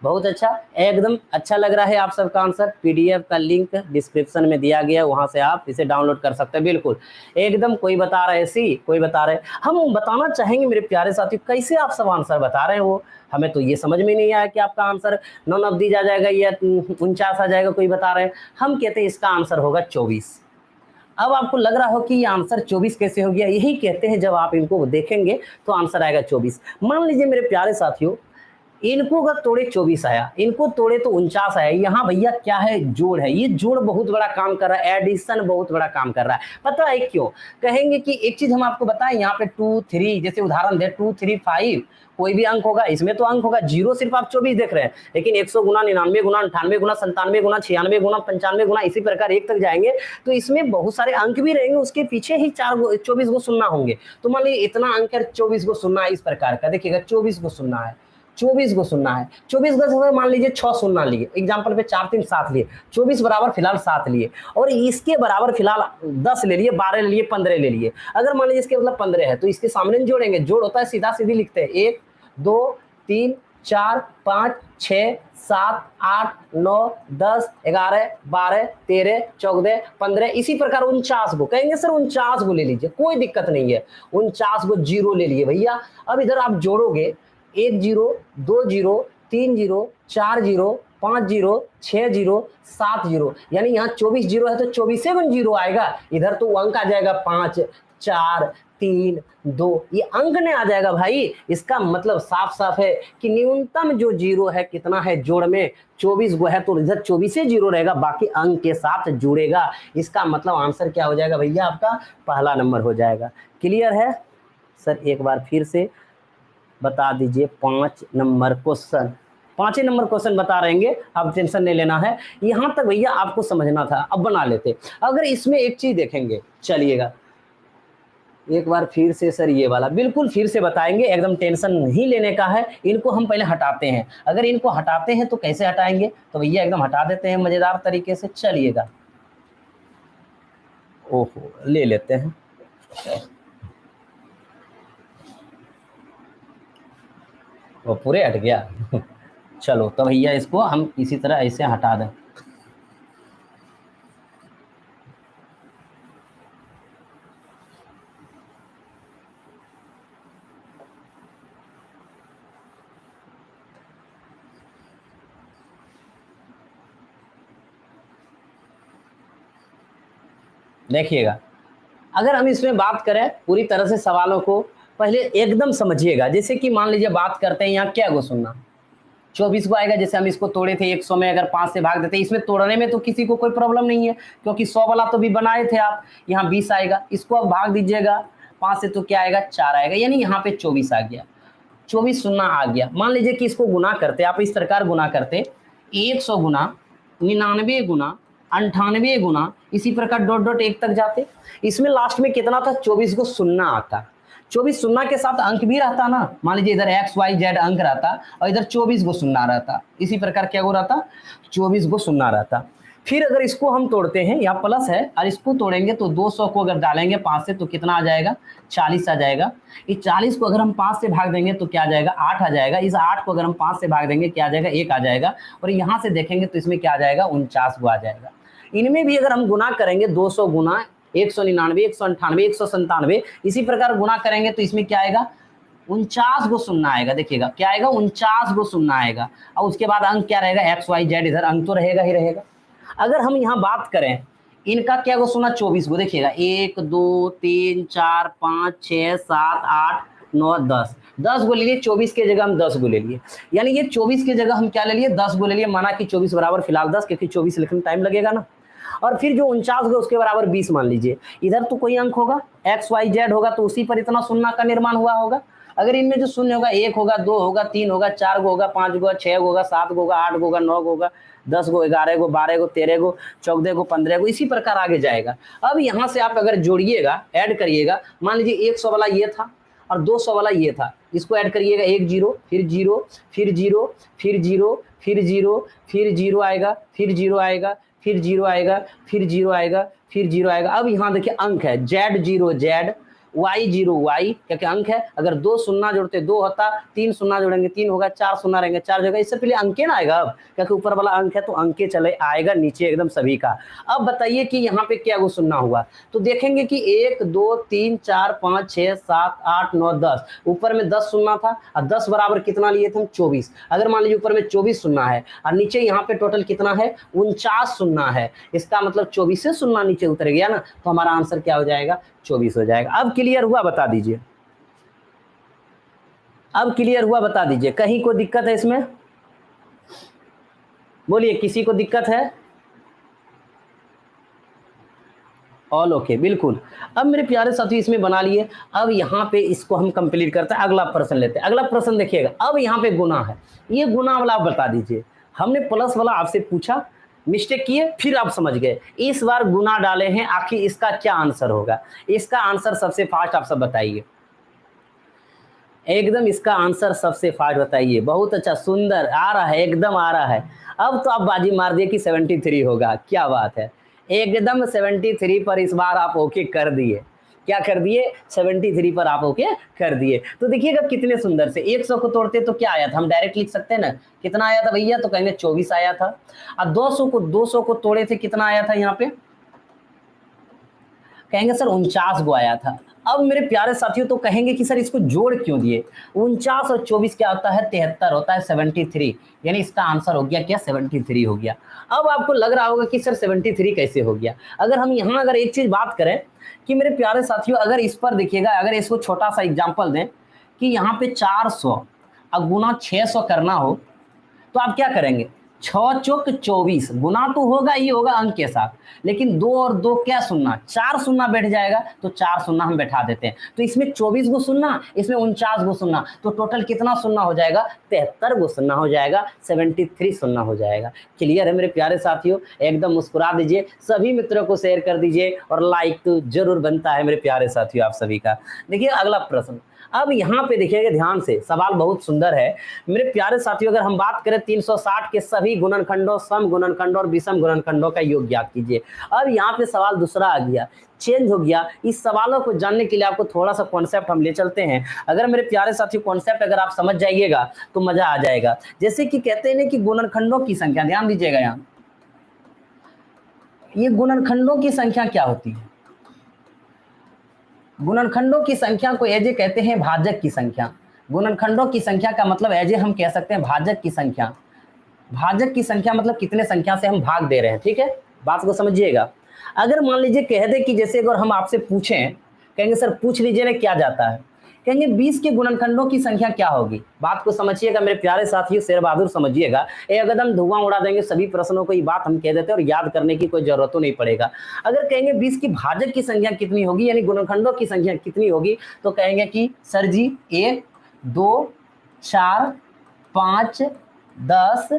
बहुत अच्छा, एकदम अच्छा लग रहा है आप सबका आंसर। पीडीएफ का लिंक डिस्क्रिप्शन में दिया गया है, वहां से आप इसे डाउनलोड कर सकते हैं। बिल्कुल एकदम, कोई बता रहे सी, कोई बता रहे। हम बताना चाहेंगे मेरे प्यारे साथी, कैसे आप सब आंसर बता रहे हैं वो हमें तो ये समझ में नहीं आया कि आपका आंसर 9 नब्बीज आ जाएगा या 49 आ जाएगा, कोई बता रहे हैं। हम कहते हैं इसका आंसर होगा 24। अब आपको लग रहा हो कि ये आंसर 24 कैसे हो गया, यही कहते हैं जब आप इनको देखेंगे तो आंसर आएगा 24। मान लीजिए मेरे प्यारे साथियों, इनको अगर तोड़े 24 आया, इनको तोड़े तो 49 आया। यहाँ भैया क्या है, जोड़ है। ये जोड़ बहुत बड़ा काम कर रहा है, एडिशन बहुत बड़ा काम कर रहा है। पता है क्यों? कहेंगे कि एक चीज हम आपको बताएं, यहाँ पे 2 3 जैसे उदाहरण दे, 2 3 5 कोई भी अंक होगा, इसमें तो अंक होगा। जीरो सिर्फ आप 24 देख रहे हैं, लेकिन 100 गुना 99 गुना 98 गुना 97 गुना 96 गुना 95 गुना इसी प्रकार एक तक जाएंगे तो इसमें बहुत सारे अंक भी रहेंगे, उसके पीछे ही 24 गो सुनना होंगे। तो मान लीजिए इतना अंक है, 24 गो सुनना है, इस प्रकार का देखिएगा 24 गो सुनना है, 24 को सुनना है। 24 का जगह मान लीजिए 6 सुनना लिए, एग्जांपल पे 4 3 7 लिए, 24 बराबर फिलहाल 7 लिए, और इसके बराबर फिलहाल 10 ले लिए, 12 ले लिए, 15 ले लिए। अगर मान लीजिए इसके मतलब 15 है तो इसके सामने जोड़ेंगे, जोड़ होता है सीधा सीधी लिखते हैं, 1 2 3 4 5 6 7 8 9 10 11 12 13 14 15 इसी प्रकार 49 को कहेंगे। सर 49 को ले लीजिए, कोई दिक्कत नहीं है, 49 को जीरो ले लिए भैया। अब इधर आप जोड़ोगे 1 0 2 0 3 0 4 0 5 0 6 0 7 0, यानी यहाँ 24 जीरो है तो 24 जीरो आएगा। इधर तो अंक आ जाएगा 5 4 3 2, ये अंक नहीं आ जाएगा भाई। इसका मतलब साफ साफ है कि न्यूनतम जो जीरो है कितना है जोड़ में, 24 गो है, तो इधर 24 जीरो रहेगा, बाकी अंक के साथ जुड़ेगा। इसका मतलब आंसर क्या हो जाएगा भैया, आपका पहला नंबर हो जाएगा। क्लियर है? सर एक बार फिर से बता दीजिए 5 नंबर क्वेश्चन, 5 नंबर क्वेश्चन बता रहेंगे, आप टेंशन नहीं लेना है। यहां तक भैया आपको समझना था, अब बना लेते। अगर इसमें एक चीज देखेंगे, चलिएगा एक बार फिर से सर ये वाला बिल्कुल फिर से बताएंगे, एकदम टेंशन नहीं लेने का है। इनको हम पहले हटाते हैं, अगर इनको हटाते हैं तो कैसे हटाएंगे, तो भैया एकदम हटा देते हैं मजेदार तरीके से। चलिएगा ओहो ले लेते हैं, वो पूरे हट गया। चलो तो भैया इसको हम इसी तरह ऐसे हटा दें। देखिएगा अगर हम इसमें बात करें पूरी तरह से सवालों को पहले एकदम समझिएगा। जैसे कि मान लीजिए बात करते हैं यहाँ क्या गो सुनना, 24 को आएगा। जैसे हम इसको तोड़े थे 100 में, अगर 5 से भाग देते, इसमें तोड़ने में तो किसी को कोई प्रॉब्लम नहीं है क्योंकि 100 वाला तो भी बनाए थे आप। यहाँ 20 आएगा, इसको अब भाग दीजिएगा 5 से तो क्या आएगा, 4 आएगा, यानी यहाँ पे 24 आ गया, 24 सुनना आ गया। मान लीजिए कि इसको गुना करते, आप इस प्रकार गुना करते 100 गुना 99 गुना 98 गुना, इसी प्रकार डॉट डॉट एक तक जाते। इसमें लास्ट में कितना था, 24 को सुनना आता। 24 सुनना के साथ अंक भी रहता ना, मान लीजिए इधर एक्स वाई जेड अंक रहता और इधर 24 को सुनना रहता। इसी प्रकार क्या हो रहता, 24 को सुनना रहता। फिर अगर इसको हम तोड़ते हैं, यहाँ प्लस है और इसको तोड़ेंगे तो 200 को अगर डालेंगे 5 से तो कितना आ जाएगा, 40 आ जाएगा। इस 40 को अगर हम 5 से भाग देंगे तो क्या आ जाएगा, 8 आ जाएगा। इस 8 को अगर हम 5 से भाग देंगे क्या आ जाएगा, 1 आ जाएगा। और यहाँ से देखेंगे तो इसमें क्या आ जाएगा, 49 को आ जाएगा। इनमें भी अगर हम गुना करेंगे 200 गुना 199 198 197, इसी प्रकार गुना करेंगे तो इसमें क्या आएगा, 49 को सुनना आएगा। देखिएगा क्या आएगा, 49 को सुनना आएगा। और उसके बाद अंक क्या रहेगा, एक्स वाई जेड, इधर अंक तो रहेगा ही रहेगा। अगर हम यहाँ बात करें इनका क्या को सुना, 24 को, देखिएगा 1 2 3 4 5 6 7 8 9 10, 10 को ले लिए, 24 के जगह हम 10 को ले लिए, यानी ये 24 के जगह हम क्या ले लिए, 10 को ले लिए। माना कि 24 बराबर फिलहाल 10, क्योंकि 24 लिखने में टाइम लगेगा ना। और फिर जो 49 होगा उसके बराबर 20 मान लीजिए। इधर तो कोई अंक होगा, एक्स वाई जेड होगा, तो उसी पर इतना सुनना का निर्माण हुआ होगा। अगर इनमें जो शून्य होगा, 1 होगा 2 होगा 3 होगा 4 गो होगा 5 गो होगा 6 गो होगा 7 गो होगा 8 गो होगा 9 गो होगा 10 गो 11 गो 12 गो 13 गो 14 गो 15 गो, इसी प्रकार आगे जाएगा। अब यहाँ से आप अगर जोड़िएगा, ऐड करिएगा, मान लीजिए 100 वाला ये था और 200 वाला ये था, इसको ऐड करिएगा, 1 0 फिर 0 फिर 0 फिर 0 फिर 0 फिर 0 आएगा, फिर 0 आएगा, फिर 0 आएगा, फिर 0 आएगा, फिर 0 आएगा। अब यहाँ देखिए अंक है, जेड 0 जेड y0 y क्या क्या अंक है, अगर 2 शून्य जोड़ते 2 होता, 3 शून्य जोड़ेंगे 3 होगा, 4 शून्य रहेंगे 4 जगह, इससे पहले अंके ना आएगा अब, क्योंकि ऊपर वाला अंक है तो अंके चले आएगा नीचे एकदम सभी का। अब बताइए कि यहाँ पे क्या वो शून्य हुआ, तो देखेंगे कि 1 2 3 4 5 6 7 8 9 10, ऊपर में 10 शून्य था और 10 बराबर कितना लिए थे हम 24। अगर मान लीजिए ऊपर में 24 शून्य है और नीचे यहाँ पे टोटल कितना है 49 शून्य है, इसका मतलब 24 से शून्य नीचे उतर गया ना, तो हमारा आंसर क्या हो जाएगा 24 हो जाएगा। अब क्लियर हुआ बता दीजिए, अब क्लियर हुआ बता दीजिए, कहीं कोई दिक्कत है इसमें, बोलिए किसी को दिक्कत है? ऑल ओके बिल्कुल। अब मेरे प्यारे साथी इसमें बना लिए, अब यहाँ पे इसको हम कंप्लीट करते हैं, अगला प्रश्न लेते हैं। अगला प्रश्न देखिएगा, अब यहाँ पे गुना है, ये गुना वाला आप बता दीजिए। हमने प्लस वाला आपसे पूछा, मिस्टेक किए, फिर आप समझ गए, इस बार गुना डाले हैं, आखिर इसका क्या आंसर होगा? इसका आंसर सबसे फास्ट आप सब बताइए, एकदम इसका आंसर सबसे फास्ट बताइए। बहुत अच्छा, सुंदर, आ रहा है, एकदम आ रहा है। अब तो आप बाजी मार दिए कि 73 होगा, क्या बात है, एकदम 73 पर इस बार आप ओके कर दिए। क्या कर दिए? 73 पर आप ओके कर दिए। तो देखिएगा कितने सुंदर से 100 को तोड़ते तो क्या आया था, हम डायरेक्ट लिख सकते हैं ना, कितना आया था भैया, तो कहेंगे 24 आया था। और 200 को तोड़े थे, कितना आया था यहाँ पे, कहेंगे सर 49 गो आया था। अब मेरे प्यारे साथियों तो कहेंगे कि सर इसको जोड़ क्यों दिए, 49 और 24 क्या होता है 73 होता है, 73, यानी इसका आंसर हो गया क्या 73 हो गया। अब आपको लग रहा होगा कि सर 73 कैसे हो गया। अगर हम यहाँ अगर एक चीज बात करें कि मेरे प्यारे साथियों, अगर इस पर देखिएगा, अगर इसको छोटा सा एग्जाम्पल दें कि यहाँ पे 400 अब गुना 600 करना हो, तो आप क्या करेंगे, 6 चौक 24, गुना तो होगा ही होगा अंक के साथ, लेकिन 2 और 2 क्या शून्य, 4 शून्य बैठ जाएगा, तो 4 शून्य हम बैठा देते हैं। तो इसमें 24 गो शून्य, इसमें 49 गो शून्य, तो टोटल कितना शून्य हो जाएगा, 73 गो शून्य हो जाएगा, 73 शून्य हो जाएगा। क्लियर है मेरे प्यारे साथियों? एकदम मुस्कुरा दीजिए, सभी मित्रों को शेयर कर दीजिए और लाइक तो जरूर बनता है मेरे प्यारे साथियों आप सभी का। देखिए अगला प्रश्न, अब यहाँ पे देखिएगा ध्यान से, सवाल बहुत सुंदर है मेरे प्यारे साथियों। अगर हम बात करें 360 के सभी गुणनखंडों, सम गुणनखंडों और विषम गुणनखंडों का योग ज्ञात कीजिए। अब यहाँ पे सवाल दूसरा आ गया, चेंज हो गया। इस सवालों को जानने के लिए आपको थोड़ा सा कॉन्सेप्ट हम ले चलते हैं। अगर मेरे प्यारे साथियों कॉन्सेप्ट अगर आप समझ जाइएगा तो मजा आ जाएगा। जैसे कि कहते हैं कि गुणनखंडों की संख्या, ध्यान दीजिएगा, यहाँ ये गुणनखंडों की संख्या क्या होती है, गुणनखंडों की संख्या को एजे कहते हैं भाजक की संख्या। गुणनखंडों की संख्या का मतलब एजे हम कह सकते हैं भाजक की संख्या। भाजक की संख्या मतलब कितने संख्या से हम भाग दे रहे हैं, ठीक है, बात को समझिएगा। अगर मान लीजिए कह दे कि जैसे अगर हम आपसे पूछें, कहेंगे सर पूछ लीजिए ना क्या जाता है, कहेंगे 20 के गुणनखंडों की संख्या क्या होगी। बात को समझिएगा मेरे प्यारे साथियों, शेर बहादुर समझिएगा, एकदम धुआं उड़ा देंगे सभी प्रश्नों को, ये बात हम कह देते हैं और याद करने की कोई जरूरत तो नहीं पड़ेगा। अगर कहेंगे 20 की भाजक की संख्या कितनी होगी, यानी गुणनखंडों की संख्या कितनी होगी, तो कहेंगे कि सर जी 1 2 4 5 10,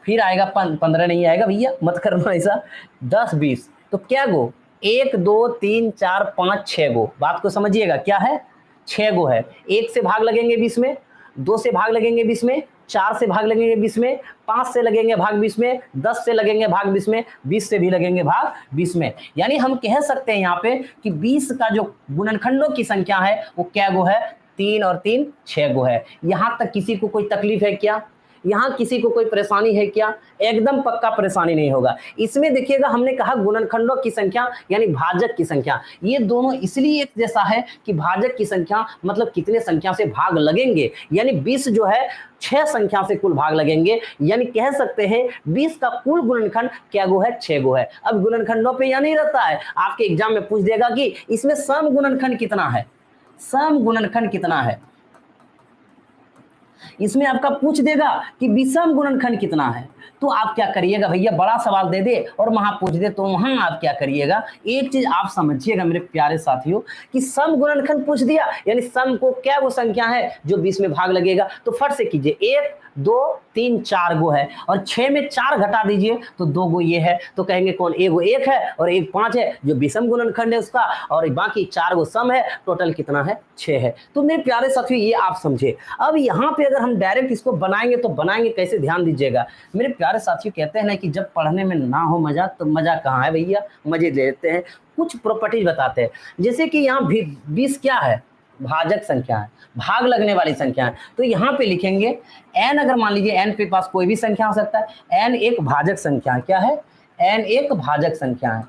फिर आएगा 15 नहीं आएगा भैया, मत करना ऐसा, 10 20, तो क्या गो 1 2 3 4 5 6 गो। बात को समझिएगा, क्या है 6 गो है। 1 से भाग लगेंगे 20 में, 2 से भाग लगेंगे 20 में, 4 से भाग लगेंगे 20 में, 5 से लगेंगे भाग 20 में, 10 से लगेंगे भाग 20 में, 20 से भी लगेंगे भाग 20 में। यानी हम कह सकते हैं यहाँ पे कि 20 का जो गुणनखंडों की संख्या है वो क्या गो है, 3 और 3 6 गो है। यहाँ तक किसी को कोई तकलीफ है क्या, यहाँ किसी को कोई परेशानी है क्या? एकदम पक्का परेशानी नहीं होगा। इसमें देखिएगा हमने कहा गुणनखंडों की संख्या यानी भाजक की संख्या, ये दोनों इसलिए एक जैसा है कि भाजक की संख्या मतलब कितने संख्या से भाग लगेंगे, यानी 20 जो है 6 संख्या से कुल भाग लगेंगे, यानी कह सकते हैं 20 का कुल गुणनखंड क्या गो है, 6 गो है। अब गुणनखंडों पे यह नहीं रहता है, आपके एग्जाम में पूछ देगा कि इसमें सम गुणनखंड कितना है, सम गुणनखंड कितना है, इसमें आपका पूछ देगा कि विषम गुणनखंड कितना है। तो आप क्या करिएगा भैया, बड़ा सवाल दे दे और वहां पूछ दे तो वहां आप क्या करिएगा, एक चीज आप समझिएगा मेरे प्यारे साथियों कि सम गुणनखंड पूछ दिया यानी सम को क्या वो संख्या है जो 20 में भाग लगेगा, तो फट से कीजिए 1 2 3 4 गो है और 6 में 4 घटा दीजिए तो 2 गो ये है, तो कहेंगे कौन, एक गो 1 है और एक 5 है जो विषम गुणनखंड है उसका, और बाकी 4 गो सम है, टोटल कितना है 6 है। तो मेरे प्यारे साथियों ये आप समझे। अब यहाँ पे अगर हम डायरेक्ट इसको बनाएंगे तो बनाएंगे कैसे, ध्यान दीजिएगा मेरे प्यारे साथियों। कहते हैं ना कि जब पढ़ने में ना हो मजा तो मजा कहाँ है भैया, मजे लेते हैं। कुछ प्रॉपर्टीज बताते हैं, जैसे कि यहाँ 20 क्या है, भाजक संख्या है, भाग लगने वाली संख्या है। तो यहाँ पे लिखेंगे n, अगर मान लीजिए n के पास कोई भी संख्या हो सकता है, n एक भाजक संख्या है। क्या है, n एक भाजक संख्या है,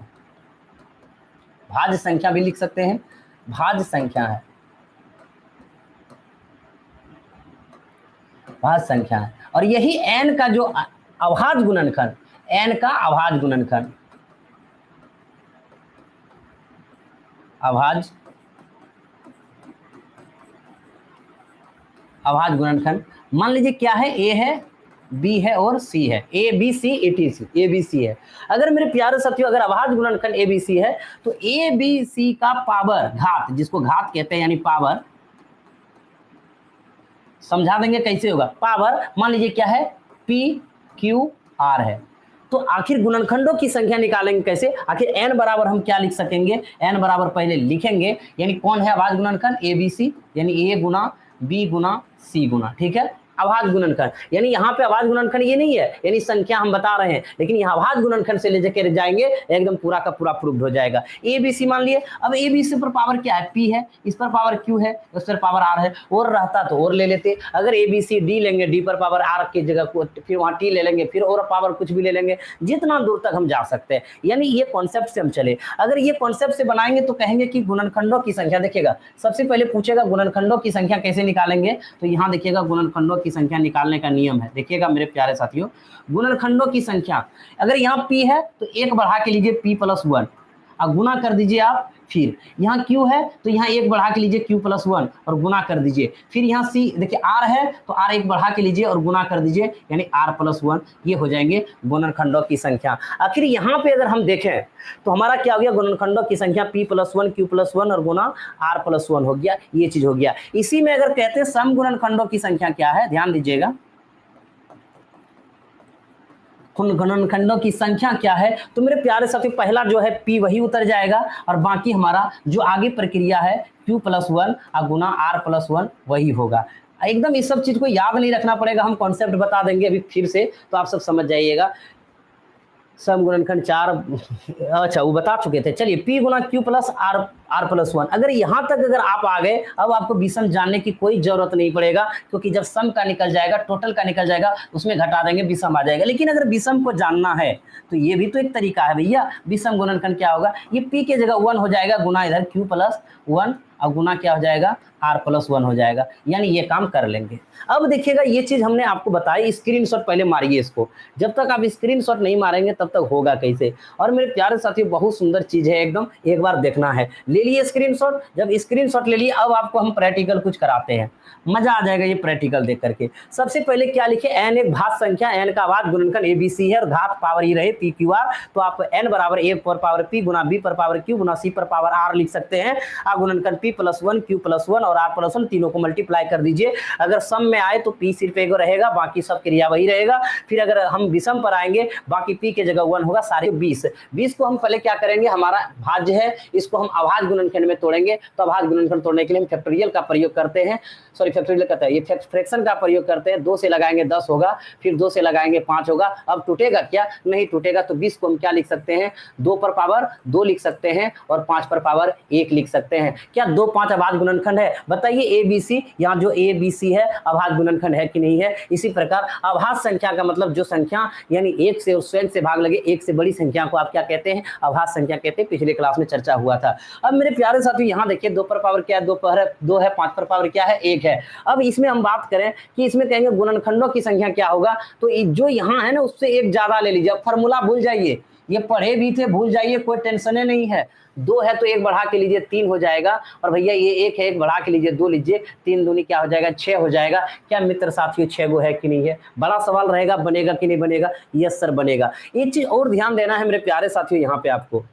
भाज्य संख्या भी लिख सकते हैं, भाज्य संख्या है, भाज्य संख्या है। और यही n का जो अभाज्य गुणनखंड, n का अभाज्य गुणनखंड, अभाज्य गुणनखंड मान लीजिए क्या है, a है, b है और c है, a b c etc, a b c है। अगर मेरे प्यारे साथियों अगर अभाज्य गुणनखंड a b c है तो a b c का पावर, घात, जिसको घात कहते हैं यानी पावर, समझा देंगे कैसे होगा। पावर मान लीजिए क्या है, p q r है। तो आखिर गुणनखंडों की संख्या निकालेंगे कैसे, आखिर n बराबर हम क्या लिख सकेंगे, n बराबर पहले लिखेंगे, यानी कौन है अभाज्य गुणनखंड, a b c, यानी a Guna b Guna c गुना, ठीक है, अभाज्य गुणनखंड। यानी यहाँ पे अभाज्य गुणनखंड ये नहीं है, यानी संख्या हम बता रहे हैं, लेकिन यहाँ अभाज्य गुणनखंड से ले जाकर जाएंगे एकदम पूरा का पूरा प्रूव्ड हो जाएगा। ए बी सी मान लिए, अब ए बी सी पर पावर क्या है, p है, इस पर पावर q है, उस पर पावर r है, और रहता तो और ले लेते। अगर ए बी सी डी लेंगे, डी पर पावर r की जगह को फिर वहाँ t ले लेंगे, फिर और पावर कुछ भी ले लेंगे, जितना दूर तक हम जा सकते हैं। यानी ये कॉन्सेप्ट से हम चले। अगर ये कॉन्सेप्ट से बनाएंगे तो कहेंगे कि गुणनखंडों की संख्या, देखिएगा सबसे पहले पूछेगा गुणनखंडों की संख्या कैसे निकालेंगे, तो यहाँ देखिएगा गुणनखंडों की संख्या निकालने का नियम है। देखिएगा मेरे प्यारे साथियों, गुणनखंडों की संख्या अगर यहाँ p है तो एक बढ़ा के लीजिए p+1 और गुना कर दीजिए आप, फिर यहाँ q है तो यहाँ एक बढ़ा के लीजिए q+1 और गुना कर दीजिए, फिर यहाँ c देखिए r है तो r एक बढ़ा के लीजिए और गुना कर दीजिए, यानी r+1। ये हो जाएंगे गुणनखंडों की संख्या। आखिर यहाँ पे अगर हम देखें तो हमारा क्या हो गया, गुणनखंडों की संख्या p+1 q+1 और गुना r+1 हो गया, ये चीज हो गया। इसी में अगर कहते हैं सम गुणनखंडों की संख्या क्या है, ध्यान दीजिएगा, गुणनखंडों की संख्या क्या है, तो मेरे प्यारे साथियों पहला जो है p वही उतर जाएगा और बाकी हमारा जो आगे प्रक्रिया है q+1 और गुना r+1 वही होगा। एकदम इस सब चीज को याद नहीं रखना पड़ेगा, हम कॉन्सेप्ट बता देंगे अभी फिर से, तो आप सब समझ जाइएगा। सम गुणनखंड 4, अच्छा वो बता चुके थे। चलिए p गुना q प्लस r+1, अगर यहाँ तक अगर आप आ गए, अब आपको विषम जानने की कोई जरूरत नहीं पड़ेगा, क्योंकि जब सम का निकल जाएगा, टोटल का निकल जाएगा, उसमें घटा देंगे, विषम आ जाएगा। लेकिन अगर विषम को जानना है तो ये भी तो एक तरीका है भैया। विषम गुणनखंड क्या होगा, ये p के जगह 1 हो जाएगा, गुना इधर q+1 और गुना क्या हो जाएगा, r+1 हो जाएगा, यानी ये काम कर लेंगे। अब देखिएगा ये चीज हमने आपको बताई, स्क्रीनशॉट पहले मारिए इसको, जब तक आप स्क्रीनशॉट नहीं मारेंगे तब तक होगा कैसे। और मेरे प्यारे साथियों बहुत सुंदर चीज है एकदम, एक बार देखना है। ले लिए स्क्रीनशॉट, जब स्क्रीनशॉट ले लिए अब आपको हम प्रैक्टिकल कुछ कराते हैं, मजा आ जाएगा ये प्रैक्टिकल देख करके। सबसे पहले क्या लिखे, n एक भाज्य संख्या, n का अभाज्य गुणनखंड ABC है और घात पावर ही रहे PQR, तो आप n बराबर a पर पावर p गुना b पर पावर q गुना c पर पावर r लिख सकते हैं। आप गुणनखंड p+1 q+1 और r+1 तीनों को मल्टीप्लाई कर दीजिए। अगर सम में आए तो p सिर्फ एक रहेगा, बाकी सब क्रिया वही रहेगा। फिर अगर हम विषम पर आएंगे, बाकी p के जगह 1 होगा, सारे 20 को हम पहले क्या करेंगे, हमारा भाज्य है, इसको हम अभाज्य गुणनखंड में तोड़ेंगे। तो अभाज्य गुणनखंड तोड़ने के लिए हम फैक्टोरियल का प्रयोग करते हैं, सॉरी फैक्टोरियल कहता है, ये फ्रैक्शन का प्रयोग करते हैं। 2 से लगाएंगे 10 होगा, फिर 2 से लगाएंगे 5 होगा। अब टूटेगा क्या, नहीं टूटेगा। तो 20 को हम क्या लिख सकते हैं, 2 पर पावर 2 लिख सकते हैं और 5 पर पावर 1 लिख सकते हैं। क्या 2 5 अभाज्य गुणनखंड है, बताइए। ABC, यहाँ जो ABC है अभाज्य गुणनखंड है कि नहीं है। इसी प्रकार अभाज्य संख्या का मतलब जो संख्या यानी 1 से और स्वयं से भाग लगे 1 से बड़ी संख्या को आप क्या कहते हैं, अभाज्य संख्या कहते हैं। पिछले क्लास में चर्चा हुआ था। अब मेरे प्यारे साथियों यहाँ देखिए 2 पर पावर क्या है, 2 है, 5 पर पावर क्या है, 1 है। अब इसमें हम बात करें कि इसमें कहेंगे गुणनखंडों की संख्या क्या होगा, तो जो यहाँ है ना उससे 1 ज्यादा ले लीजिए। फॉर्मूला भूल जाइए, ये पढ़े भी थे, भूल जाइए, कोई टेंशन नहीं है। 2 है तो 1 बढ़ा के लीजिए 3 हो जाएगा, और भैया ये 1 है, 1 बढ़ा के लीजिए 2 लीजिए, 3 दूनी क्या हो जाएगा, 6 हो जाएगा। क्या मित्र साथियों 6 गो है कि नहीं है, बड़ा सवाल रहेगा, बनेगा कि नहीं बनेगा। यस सर बनेगा। एक चीज और ध्यान देना है मेरे प्यारे साथियों, यहाँ पे आपको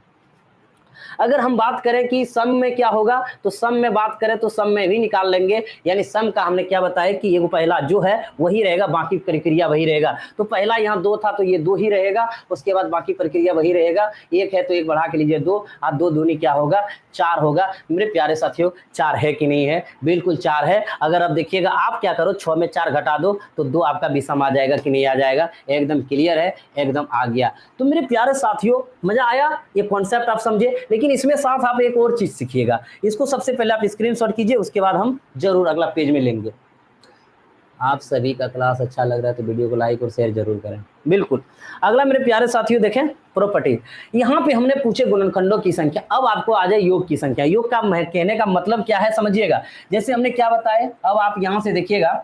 अगर हम बात करें कि सम में क्या होगा, तो सम में बात करें तो सम में भी निकाल लेंगे, यानी सम का हमने क्या बताया कि ये पहला जो है वही रहेगा, बाकी प्रक्रिया वही रहेगा। तो पहला यहाँ 2 था तो ये 2 ही रहेगा, उसके बाद बाकी प्रक्रिया वही रहेगा। 1 है तो 1 बढ़ा के लीजिए 2, और 2 दूनी क्या होगा 4 होगा। मेरे प्यारे साथियों 4 है कि नहीं है, बिल्कुल 4 है। अगर अब देखिएगा आप क्या करो 6 में 4 घटा दो तो 2 आपका विषम आ जाएगा कि नहीं आ जाएगा, एकदम क्लियर है, एकदम आ गया। तो मेरे प्यारे साथियों मजा आया, ये कॉन्सेप्ट आप समझे, लेकिन इसमें साथ आप एक और चीज सीखिएगा। इसको सबसे पहले आप स्क्रीनशॉट कीजिए, उसके बाद हम जरूर अगला पेज में लेंगे। आप सभी का क्लास अच्छा लग रहा है तो वीडियो को लाइक और शेयर जरूर करें। बिल्कुल। अगला मेरे प्यारे साथियों देखें प्रॉपर्टी, यहाँ पे हमने पूछे गुणनखंडों की संख्या, अब आपको आ जाए योग की संख्या। योग का कहने का मतलब क्या है समझिएगा। जैसे हमने क्या बताया, अब आप यहाँ से देखिएगा,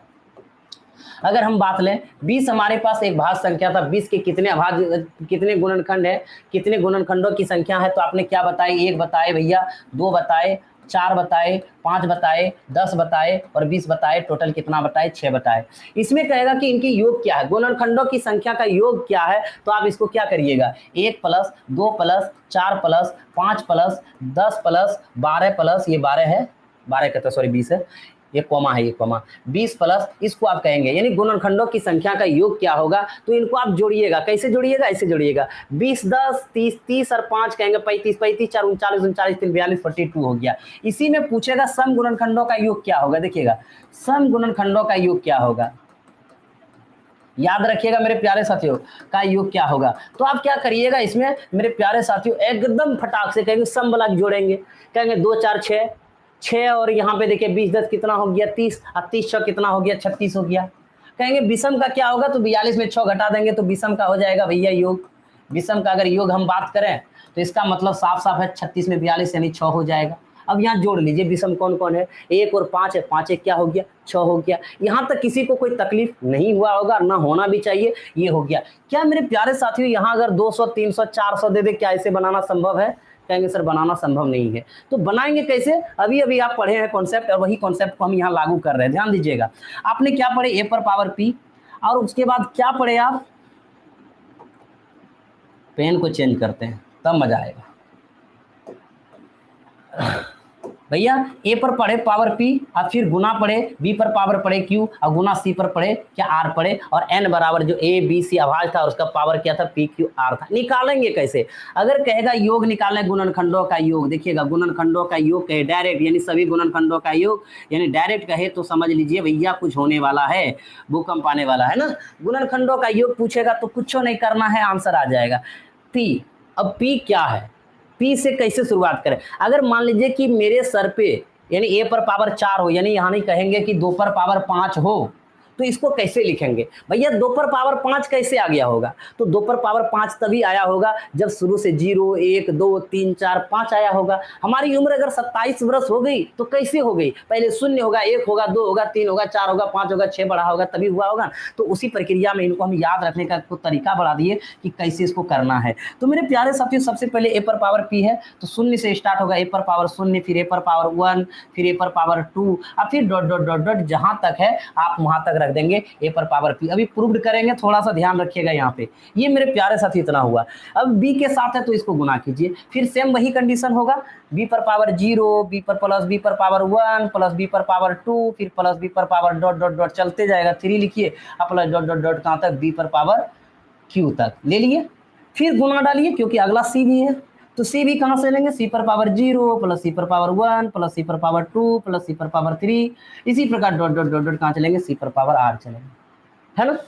अगर हम बात लें 20 हमारे पास एक भाज्य संख्या था, 20 के कितने अभाज्य कितने गुणनखंड है, कितने गुणनखंडों की संख्या है, तो आपने क्या बताया, 1 बताए भैया, 2 बताए, 4 बताए, 5 बताए, 10 बताए और 20 बताए, टोटल कितना बताए 6 बताए। इसमें कहेगा कि इनकी योग क्या है, गुणनखंडों की संख्या का योग क्या है, तो आप इसको क्या करिएगा 1 plus 2 plus 4 plus 5 plus 10 plus 12 plus ये 12 है, 12 का तो सॉरी 20 है, ये कॉमा है, ये कॉमा 20 प्लस इसको आप कहेंगे, यानी गुणनखंडों की संख्या का योग क्या होगा। तो इनको आप जोड़िएगा, कैसे जोड़िएगा, ऐसे जोड़िएगा 20 10 30 30 और 5 कहेंगे 35 35 4 39 39 3 42 42 हो गया। इसी में पूछेगा सम गुणनखंडों का योग क्या होगा। देखिएगा सम गुणनखंडों का योग क्या होगा, याद रखिएगा मेरे प्यारे साथियों का योग क्या होगा। तो आप क्या करिएगा इसमें मेरे प्यारे साथियों, एकदम फटाक से कहेंगे सम वाला जोड़ेंगे, कहेंगे 2 4 6 6 और यहाँ पे देखिए 20 10 कितना हो गया 30 और 30 6 कितना हो गया 36 हो गया। कहेंगे विषम का क्या होगा, तो 42 में 6 घटा देंगे तो विषम का हो जाएगा भैया योग। विषम का अगर योग हम बात करें तो इसका मतलब साफ साफ है 36 में 42 यानी 6 हो जाएगा। अब यहाँ जोड़ लीजिए विषम कौन कौन है, 1 और 5 है, 5 1 क्या हो गया 6 हो गया। यहाँ तक किसी को कोई तकलीफ नहीं हुआ होगा, ना होना भी चाहिए, ये हो गया। क्या मेरे प्यारे साथियों यहाँ अगर 200 300 400 दे दे, क्या इसे बनाना संभव है, कहेंगे सर बनाना संभव नहीं है। तो बनाएंगे कैसे, अभी अभी आप पढ़े हैं कॉन्सेप्ट और वही कॉन्सेप्ट को हम यहाँ लागू कर रहे हैं। ध्यान दीजिएगा, आपने क्या पढ़े a पर पावर p, और उसके बाद क्या पढ़े आप, पेन को चेंज करते हैं तब मजा आएगा भैया। a पर पढ़े पावर p और फिर गुना पढ़े b पर पावर पढ़े q और गुना c पर पढ़े क्या r पढ़े, और n बराबर जो a b c अभाज्य था उसका पावर क्या था p q r था। निकालेंगे कैसे, अगर कहेगा योग निकालें गुणनखंडों का योग, देखिएगा गुणनखंडों का योग कहे डायरेक्ट, यानी सभी गुणनखंडों का योग, यानी डायरेक्ट कहे तो समझ लीजिए भैया कुछ होने वाला है, भूकंप आने वाला है ना। गुणनखंडों का योग पूछेगा तो कुछ नहीं करना है, आंसर आ जाएगा p। अब p क्या है, पी से कैसे शुरुआत करें, अगर मान लीजिए कि मेरे सर पे यानी ए पर पावर 4 हो, यानी यहाँ नहीं कहेंगे कि 2 पर पावर 5 हो, तो इसको कैसे लिखेंगे भैया, 2 पर पावर 5 कैसे आ गया होगा, तो 2 पर पावर 5 तभी आया होगा जब शुरू से 0 1 2 3 4 5 आया होगा। हमारी उम्र अगर 27 वर्ष हो गई तो कैसे हो गई, पहले 0 होगा 1 होगा 2 होगा 3 होगा 4 होगा 5 होगा 6 बढ़ा होगा तभी हुआ होगा। तो उसी प्रक्रिया में इनको हम याद रखने का तरीका बढ़ा दिए कि कैसे इसको करना है। तो मेरे प्यारे साथियों सबसे पहले ए पर पावर पी है तो 0 से स्टार्ट होगा, ए पर पावर 0, फिर ए पर पावर 1, फिर ए पर पावर 2 और फिर डॉट डॉट डॉट डॉट जहां तक है आप वहां तक रख देंगे ए पर पावर पी। अभी प्रूव्ड करेंगे, थोड़ा सा ध्यान रखिएगा यहाँ पे। ये मेरे प्यारे साथी इतना हुआ। अब बी के साथ है तो इसको गुना कीजिए, फिर सेम वही कंडीशन होगा, बी पर पावर 0, बी पर प्लस बी पर पावर 1 प्लस बी पर पावर 2, फिर प्लस बी पर पावर डॉट डॉट डॉट चलते जाएगा, 3 लिखिए और प्लस डॉट डॉट डॉट कहाँ तक बी पर पावर क्यू तक ले लिए, फिर गुना डालिए क्योंकि अगला सी भी है। तो सी भी कहाँ से लेंगे, सी पर पावर 0 प्लस सी पर पावर 1 प्लस सी पर पावर 2 प्लस सी पर पावर 3, इसी प्रकार डॉट डॉट डॉट डॉट कहाँ चलेंगे, सी पर पावर आर चलेंगे, है ना।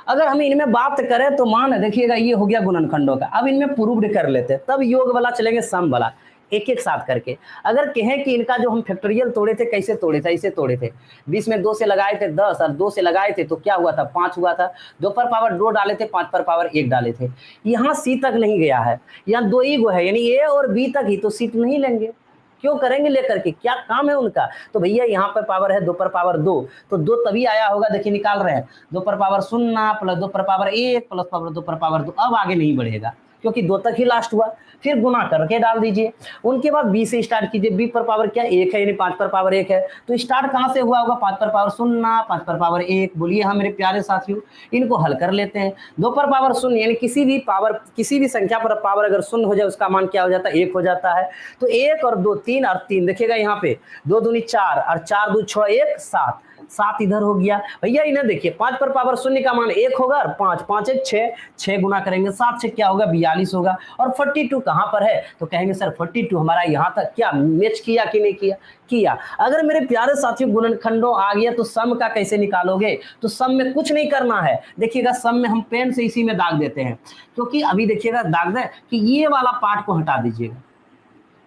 अगर हम इनमें बात करें तो मान देखिएगा ये हो गया गुणनखंडों का। अब इनमें प्रूव्ड कर लेते हैं, तब योग वाला चलेंगे सम वाला एक एक साथ करके। अगर कहें कि इनका जो हम फैक्टोरियल तोड़े थे कैसे तोड़े थे, ऐसे तोड़े थे, 20 में 2 से लगाए थे 10 और 2 से लगाए थे तो क्या हुआ था 5 हुआ था, 2 पर पावर 2 डाले थे 5 पर पावर 1 डाले थे। यहाँ सी तक नहीं गया है, यहाँ 2 ही गो है, यानी ए और बी तक ही, तो सी नहीं लेंगे, क्यों करेंगे लेकर के, क्या काम है उनका। तो भैया यहाँ पर पावर है 2 पर पावर 2, तो 2 तभी आया होगा, देखिए निकाल रहे हैं 2 पर पावर 0 प्लस 2 पर पावर 1 प्लस पावर 2 पर पावर 2, अब आगे नहीं बढ़ेगा क्योंकि 2 तक ही लास्ट हुआ, फिर गुना करके डाल दीजिए। उनके बाद b से स्टार्ट कीजिए, b पर पावर क्या 1 है, यानी 5 पर पावर 1 है, तो स्टार्ट कहाँ से हुआ होगा, 5 पर पावर 0, 5 पर पावर 1। बोलिए हाँ मेरे प्यारे साथियों, इनको हल कर लेते हैं। 2 पर पावर 0 यानी किसी भी संख्या पर पावर अगर 0 हो जाए उसका मान क्या हो जाता है, 1 हो जाता है। तो 1 और 2 3 और 3 देखिएगा यहाँ पे 2 दूनी 4 और 4 2 6 1 7, 7 इधर हो गया भैया। इन्हें देखिए 5 पर पावर 0 का मान 1 होगा और 5 5 1 6, 6 गुना करेंगे 7 से क्या होगा 42 होगा। और 42 कहाँ पर है, तो कहेंगे सर 42 हमारा यहाँ तक क्या मैच किया कि नहीं किया, किया। अगर मेरे प्यारे साथियों गुणनखंडों आ गया तो सम का कैसे निकालोगे, तो सम में कुछ नहीं करना है। देखिएगा सम में हम पेन से इसी में दाग देते हैं, क्योंकि अभी देखिएगा दाग दे कि ये वाला पार्ट को हटा दीजिएगा,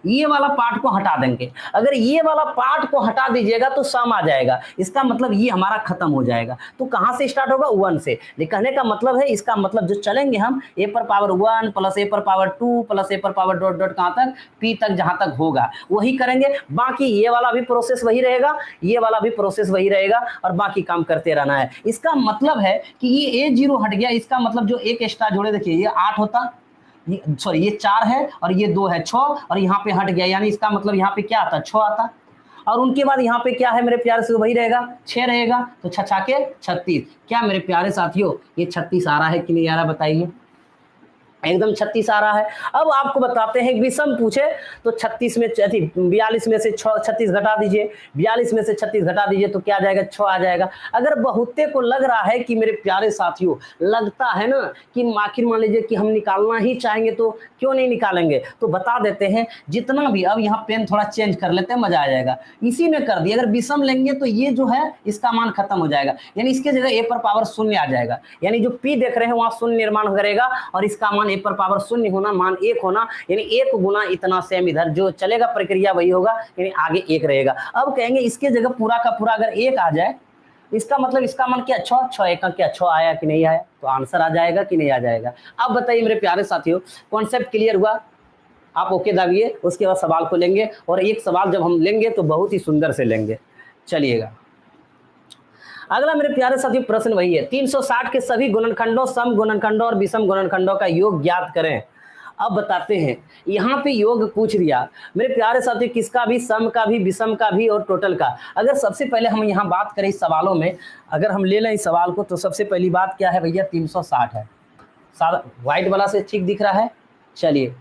ये वाला पार्ट को हटा देंगे। अगर ये वाला पार्ट को हटा दीजिएगा तो सम आ जाएगा, इसका मतलब ये हमारा खत्म हो जाएगा। तो कहां से स्टार्ट होगा 1 से। कहने का मतलब है, इसका मतलब जो चलेंगे हम a पर पावर 1 प्लस a पर पावर 2 प्लस a पर पावर डॉट डॉट कहां तक p तक, जहां तक होगा वही करेंगे। बाकी ये वाला भी प्रोसेस वही रहेगा, ये वाला भी प्रोसेस वही रहेगा और बाकी काम करते रहना है। इसका मतलब है कि ये a0 हट गया, इसका मतलब जो एक एक्स्ट्रा जोड़े देखिए ये 8 होता, सॉरी ये 4 है और ये 2 है 6, और यहाँ पे हट गया, यानी इसका मतलब यहाँ पे क्या आता 6 आता। और उनके बाद यहाँ पे क्या है मेरे प्यारे से, वही रहेगा 6 रहेगा, तो 6 6 के 36। क्या मेरे प्यारे साथियों ये 36 आ रहा है कि नहीं आ रहा बताइए, एकदम 36 आ रहा है। अब आपको बताते हैं विषम पूछे तो 36 में 42 में से 36 घटा दीजिए, 42 में से 36 घटा दीजिए तो क्या आ जाएगा 6 आ जाएगा। अगर बहुते को लग रहा है कि मेरे प्यारे साथियों लगता है ना कि आखिर मान लीजिए कि हम निकालना ही चाहेंगे तो क्यों नहीं निकालेंगे, तो बता देते हैं जितना भी। अब यहाँ पेन थोड़ा चेंज कर लेते हैं, मजा आ जाएगा। इसी में कर दिए, अगर विषम लेंगे तो ये जो है इसका मान खत्म हो जाएगा, यानी इसके जगह a पर पावर 0 आ जाएगा, यानी जो p देख रहे हैं वहां 0 निर्माण करेगा और इसका मान a पर पावर 0 होना, मान 1 होना, यानी 1 गुना इतना सेम इधर जो चलेगा प्रक्रिया वही होगा, यानी आगे 1 रहेगा। अब कहेंगे इसके जगह पूरा का पूरा अगर 1 आ जाए, इसका मतलब इसका मान क्या 6 6 1 का क्या 6 आया कि नहीं आया, तो आंसर आ जाएगा कि नहीं आ जाएगा। अब बताइए मेरे प्यारे साथियों कॉन्सेप्ट क्लियर हुआ, आप ओके दाबिए, उसके बाद सवाल को लेंगे और एक सवाल जब हम लेंगे तो बहुत ही सुंदर से लेंगे। चलिएगा अगला मेरे प्यारे साथियों प्रश्न वही है, 360 के सभी गुणनखंडों, सम गुणनखंडों और विषम गुणनखंडों का योग ज्ञात करें। अब बताते हैं, यहाँ पे योग पूछ दिया मेरे प्यारे साथियों, किसका भी, सम का भी, विषम का भी और टोटल का। अगर सबसे पहले हम यहाँ बात करें इस सवालों में, अगर हम ले लें इस सवाल को, तो सबसे पहली बात क्या है भैया 360 है, सारा व्हाइट वाला से ठीक दिख रहा है, चलिए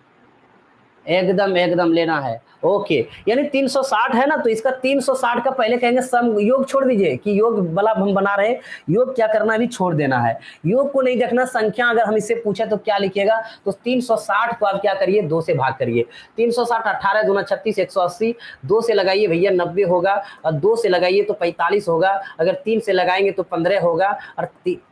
एकदम लेना है। ओके, यानी 360 है ना, तो इसका 360 का पहले कहेंगे सम, योग छोड़ दीजिए कि योग वाला हम बना रहे हैं, योग क्या करना है भी छोड़ देना है, योग को नहीं देखना। संख्या अगर हम इससे पूछे तो क्या लिखिएगा, तो 360 को आप क्या करिए 2 से भाग करिए। 360 18 दूना 36 180, 2 से लगाइए भैया 90 होगा, और 2 से लगाइए तो 45 होगा, अगर 3 से लगाएंगे तो 15 होगा, और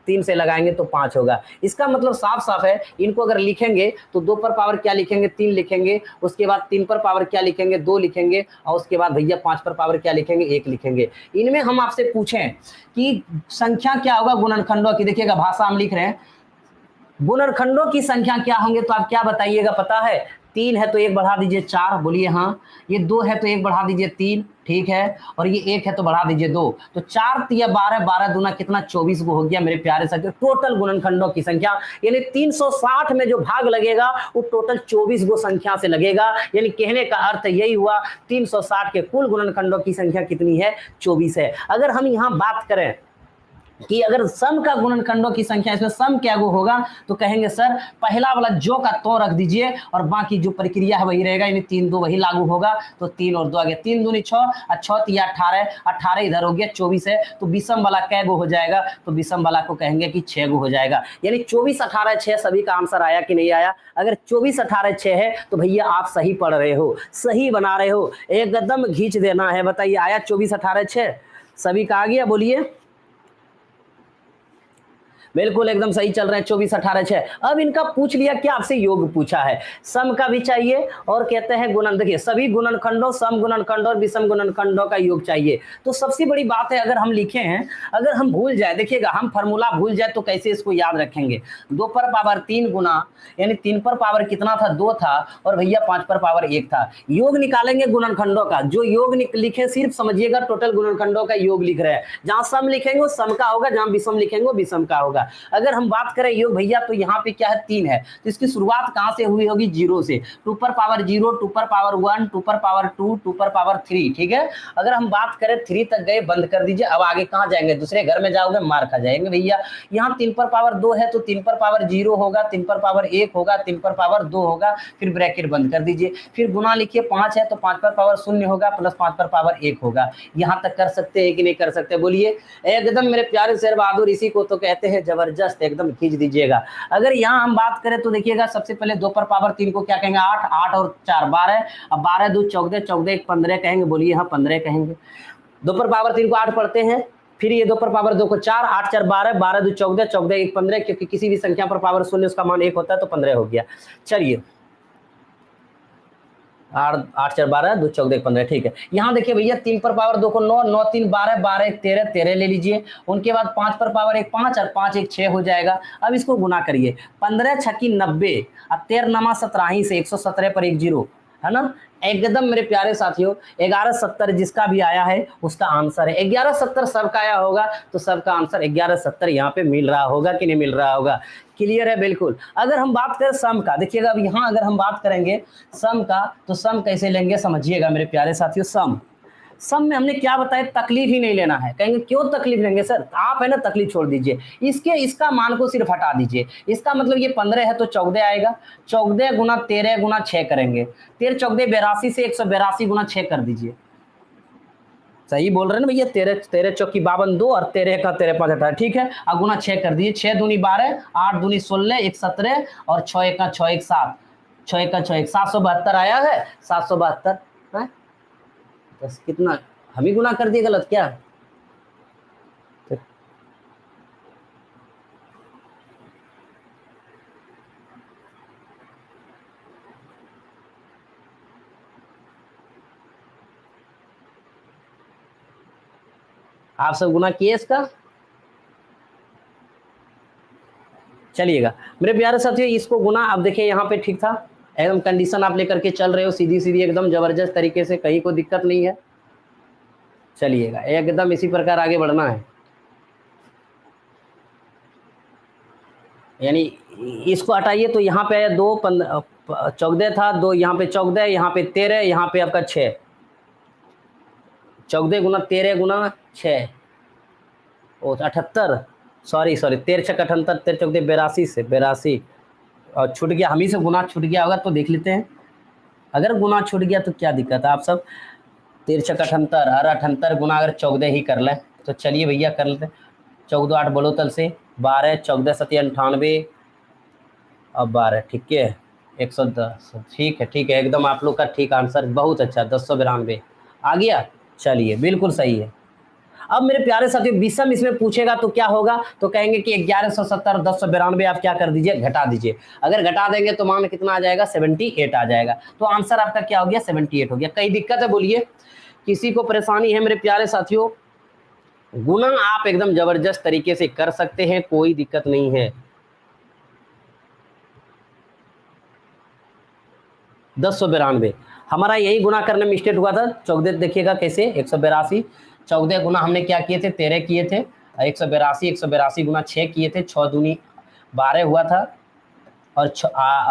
3 से लगाएंगे तो 5 होगा। इसका मतलब साफ साफ है, इनको अगर लिखेंगे तो 2 पर पावर क्या लिखेंगे 3 लिखेंगे, उसके बाद 3 पर पावर क्या लिखेंगे 2 लिखेंगे, और उसके बाद भैया 5 पर पावर क्या लिखेंगे 1 लिखेंगे। इनमें हम आपसे पूछें कि संख्या क्या होगा गुणनखंडों की, देखिएगा भाषा हम लिख रहे हैं, गुणनखंडों की संख्या क्या होंगे, तो आप क्या बताइएगा, पता है 3 है तो 1 बढ़ा दीजिए 4, बोलिए हाँ। ये 2 है तो 1 बढ़ा दीजिए 3, ठीक है, और ये 1 है तो बढ़ा दीजिए 2, तो 4 या 12, 12 दूना कितना 24 को हो गया मेरे प्यारे साथियों टोटल गुणनखंडों की संख्या। यानी 360 में जो भाग लगेगा वो टोटल 24 गो संख्या से लगेगा, यानी कहने का अर्थ यही हुआ 360 के कुल गुणनखंडों की संख्या कितनी है 24 है। अगर हम यहाँ बात करें कि अगर सम का गुणनखंडों की संख्या, इसमें सम क्या गो होगा, तो कहेंगे सर पहला वाला जो का तो रख दीजिए और बाकी जो प्रक्रिया है वही रहेगा, यानी 3 2 वही लागू होगा, तो 3 और 2 आ गया, 3 दूनी 6 और 6 तिया 18, 18 इधर हो गया 24 है, तो विषम वाला कै गो हो जाएगा, तो विषम वाला को कहेंगे कि 6 गो हो जाएगा। यानी 24 18 6 सभी का आंसर आया कि नहीं आया। अगर 24 18 6 है तो भैया आप सही पढ़ रहे हो, सही बना रहे हो, एकदम घींच देना है। बताइए आया 24 18 6 सभी का आ गया, बोलिए बिल्कुल एकदम सही चल रहे हैं 24 18 6। अब इनका पूछ लिया क्या, आपसे योग पूछा है, सम का भी चाहिए और कहते हैं गुणन, देखिए सभी गुणनखंडों, सम गुणनखंडों और विषम गुणनखंडों का योग चाहिए। तो सबसे बड़ी बात है, अगर हम लिखे हैं, अगर हम भूल जाए, देखिएगा हम फॉर्मूला भूल जाए तो कैसे इसको याद रखेंगे। 2 पर पावर 3 गुना, यानी 3 पर पावर कितना था 2 था, और भैया 5 पर पावर 1 था। योग निकालेंगे गुणनखंडों का, जो योग लिखे सिर्फ समझिएगा टोटल गुणनखंडों का योग लिख रहे हैं, जहां सम लिखेंगे वो सम का होगा, जहां विषम लिखेंगे वो विषम का होगा। होगा। अगर हम बात करें योग भैया तो यहाँ पे क्या है 3 है, तो इसकी शुरुआत कहाँ से हुई होगी, 0 से। 2 पर पावर 0, 2 पर पावर 1, 2 पर पावर 2, 2 पर पावर 3, ठीक है। अगर हम बात करें 3 तक गए, बंद कर दीजिए। अब आगे कहाँ जाएंगे, दूसरे घर में जाओगे मार खा जाएंगे भैया। यहाँ 3 पर पावर 2 है तो 3 पर पावर 0 होगा, 3 पर पावर 1 होगा, 3 पर पावर 2 होगा, फिर ब्रैकेट बंद कर दीजिए। फिर गुना लिखिए, 5 है तो 5 पर पावर 0 होगा प्लस 5 पर पावर 1 होगा। यहाँ तक कर सकते हैं कि नहीं कर सकते, बोलिए। एकदम मेरे प्यारे शेर बहादुर, इसी को तो कहते हैं जबरदस्त, एकदम खींच दीजिएगा। अगर यहाँ हम बात करें तो देखिएगा, सबसे पहले 2 पर पावर 3 को क्या कहेंगे, 8, 8 और 4 12। अब 12 2 14, 14 1 15 कहेंगे, बोलिए। हाँ 15 कहेंगे। 2 पर पावर 3 को 8 पढ़ते हैं, फिर ये 2 पर पावर 2 को 4, 8 4 12, 12 2 14, 14 1 15, क्योंकि किसी भी संख्या पर पावर 0 उसका मान 1 होता है तो 15 हो गया। चलिए 8 8 4 12, 2 14 1 15, ठीक है। यहाँ देखिए भैया 3 पर पावर 2 को 9, 9 3 12, 12 1 13, 13 ले लीजिए। उनके बाद 5 पर पावर 1 5 और 5 1 6 हो जाएगा। अब इसको गुना करिए, 15 छक्की 90, अब 13 नमा 17 से 117 पर 1 0, है ना। एकदम मेरे प्यारे साथियों, 1170 जिसका भी आया है उसका आंसर है 1170। सबका आया होगा तो सबका आंसर 1170 यहाँ पे मिल रहा होगा कि नहीं मिल रहा होगा। क्लियर है, बिल्कुल। अगर हम बात करें सम का, देखिएगा अब यहाँ अगर हम बात करेंगे सम का, तो सम कैसे लेंगे समझिएगा मेरे प्यारे साथियों। सम में हमने क्या बताया, तकलीफ ही नहीं लेना है। कहेंगे क्यों तकलीफ लेंगे सर, आप है ना तकलीफ छोड़ दीजिए, इसका मान को सिर्फ हटा दीजिए। इसका मतलब ये 15 है तो 14 आएगा, 14 गुना 13 गुना 6 करेंगे, 13 14 82 से 182 गुना 6 कर दीजिए। सही बोल रहे हैं ना भैया, 13 13 चौकी 52 2 और 13 का 13 5 18, ठीक है। अब गुना 6 कर दीजिए, 6 दूनी 12, 8 दूनी 16, 1 17 और 6 1 का 6 1 7, 6 1 का 6 1 772 आया है, 772 है। बस कितना हम ही गुना कर दिए, गलत क्या। आप सब गुना किए इसका, चलिएगा मेरे प्यारे साथियों। इसको गुना, अब देखिए यहाँ पे ठीक था, एकदम कंडीशन आप लेकर के चल रहे हो, सीधी सीधी एकदम जबरदस्त तरीके से, कहीं कोई दिक्कत नहीं है। चलिएगा एकदम इसी प्रकार आगे बढ़ना है। यानी इसको हटाइए तो यहाँ पे 2 14 था, 2 यहाँ पे 14, यहाँ पे 13, यहाँ पे आपका 6, 14 गुना 13 गुना 6 78, सॉरी 13 6 78, 13 14 82 से 82, और छूट गया, हम ही से गुना छूट गया होगा तो देख लेते हैं। अगर गुना छूट गया तो क्या दिक्कत है, आप सब 13 6 78 और 78 गुना अगर 14 ही कर लें तो चलिए भैया कर लेते हैं। 14 8 बोलो तल से 12, 14 7 98 और 12, ठीक है 110, ठीक है एकदम आप लोग का ठीक आंसर, बहुत अच्छा 1092 आ गया। चलिए बिल्कुल सही है। अब मेरे प्यारे साथियों विषम इसमें पूछेगा तो क्या होगा, तो कहेंगे कि 1170 1092 आप क्या कर दीजिए, घटा दीजिए। अगर घटा देंगे तो मान कितना आ जाएगा, 78 आ जाएगा। तो आंसर आपका क्या हो गया, 78 हो गया। कई दिक्कत है बोलिए, किसी को परेशानी है मेरे प्यारे साथियों। गुणा आप एकदम जबरदस्त तरीके से कर सकते हैं, कोई दिक्कत नहीं है। 1092 हमारा यही गुना करने में स्टेट हुआ था। 14 देखिएगा कैसे, 182, 14 गुना हमने क्या किए थे, 13 किए थे, 182 गुना 6 किए थे, 6 दूनी 12 हुआ था, और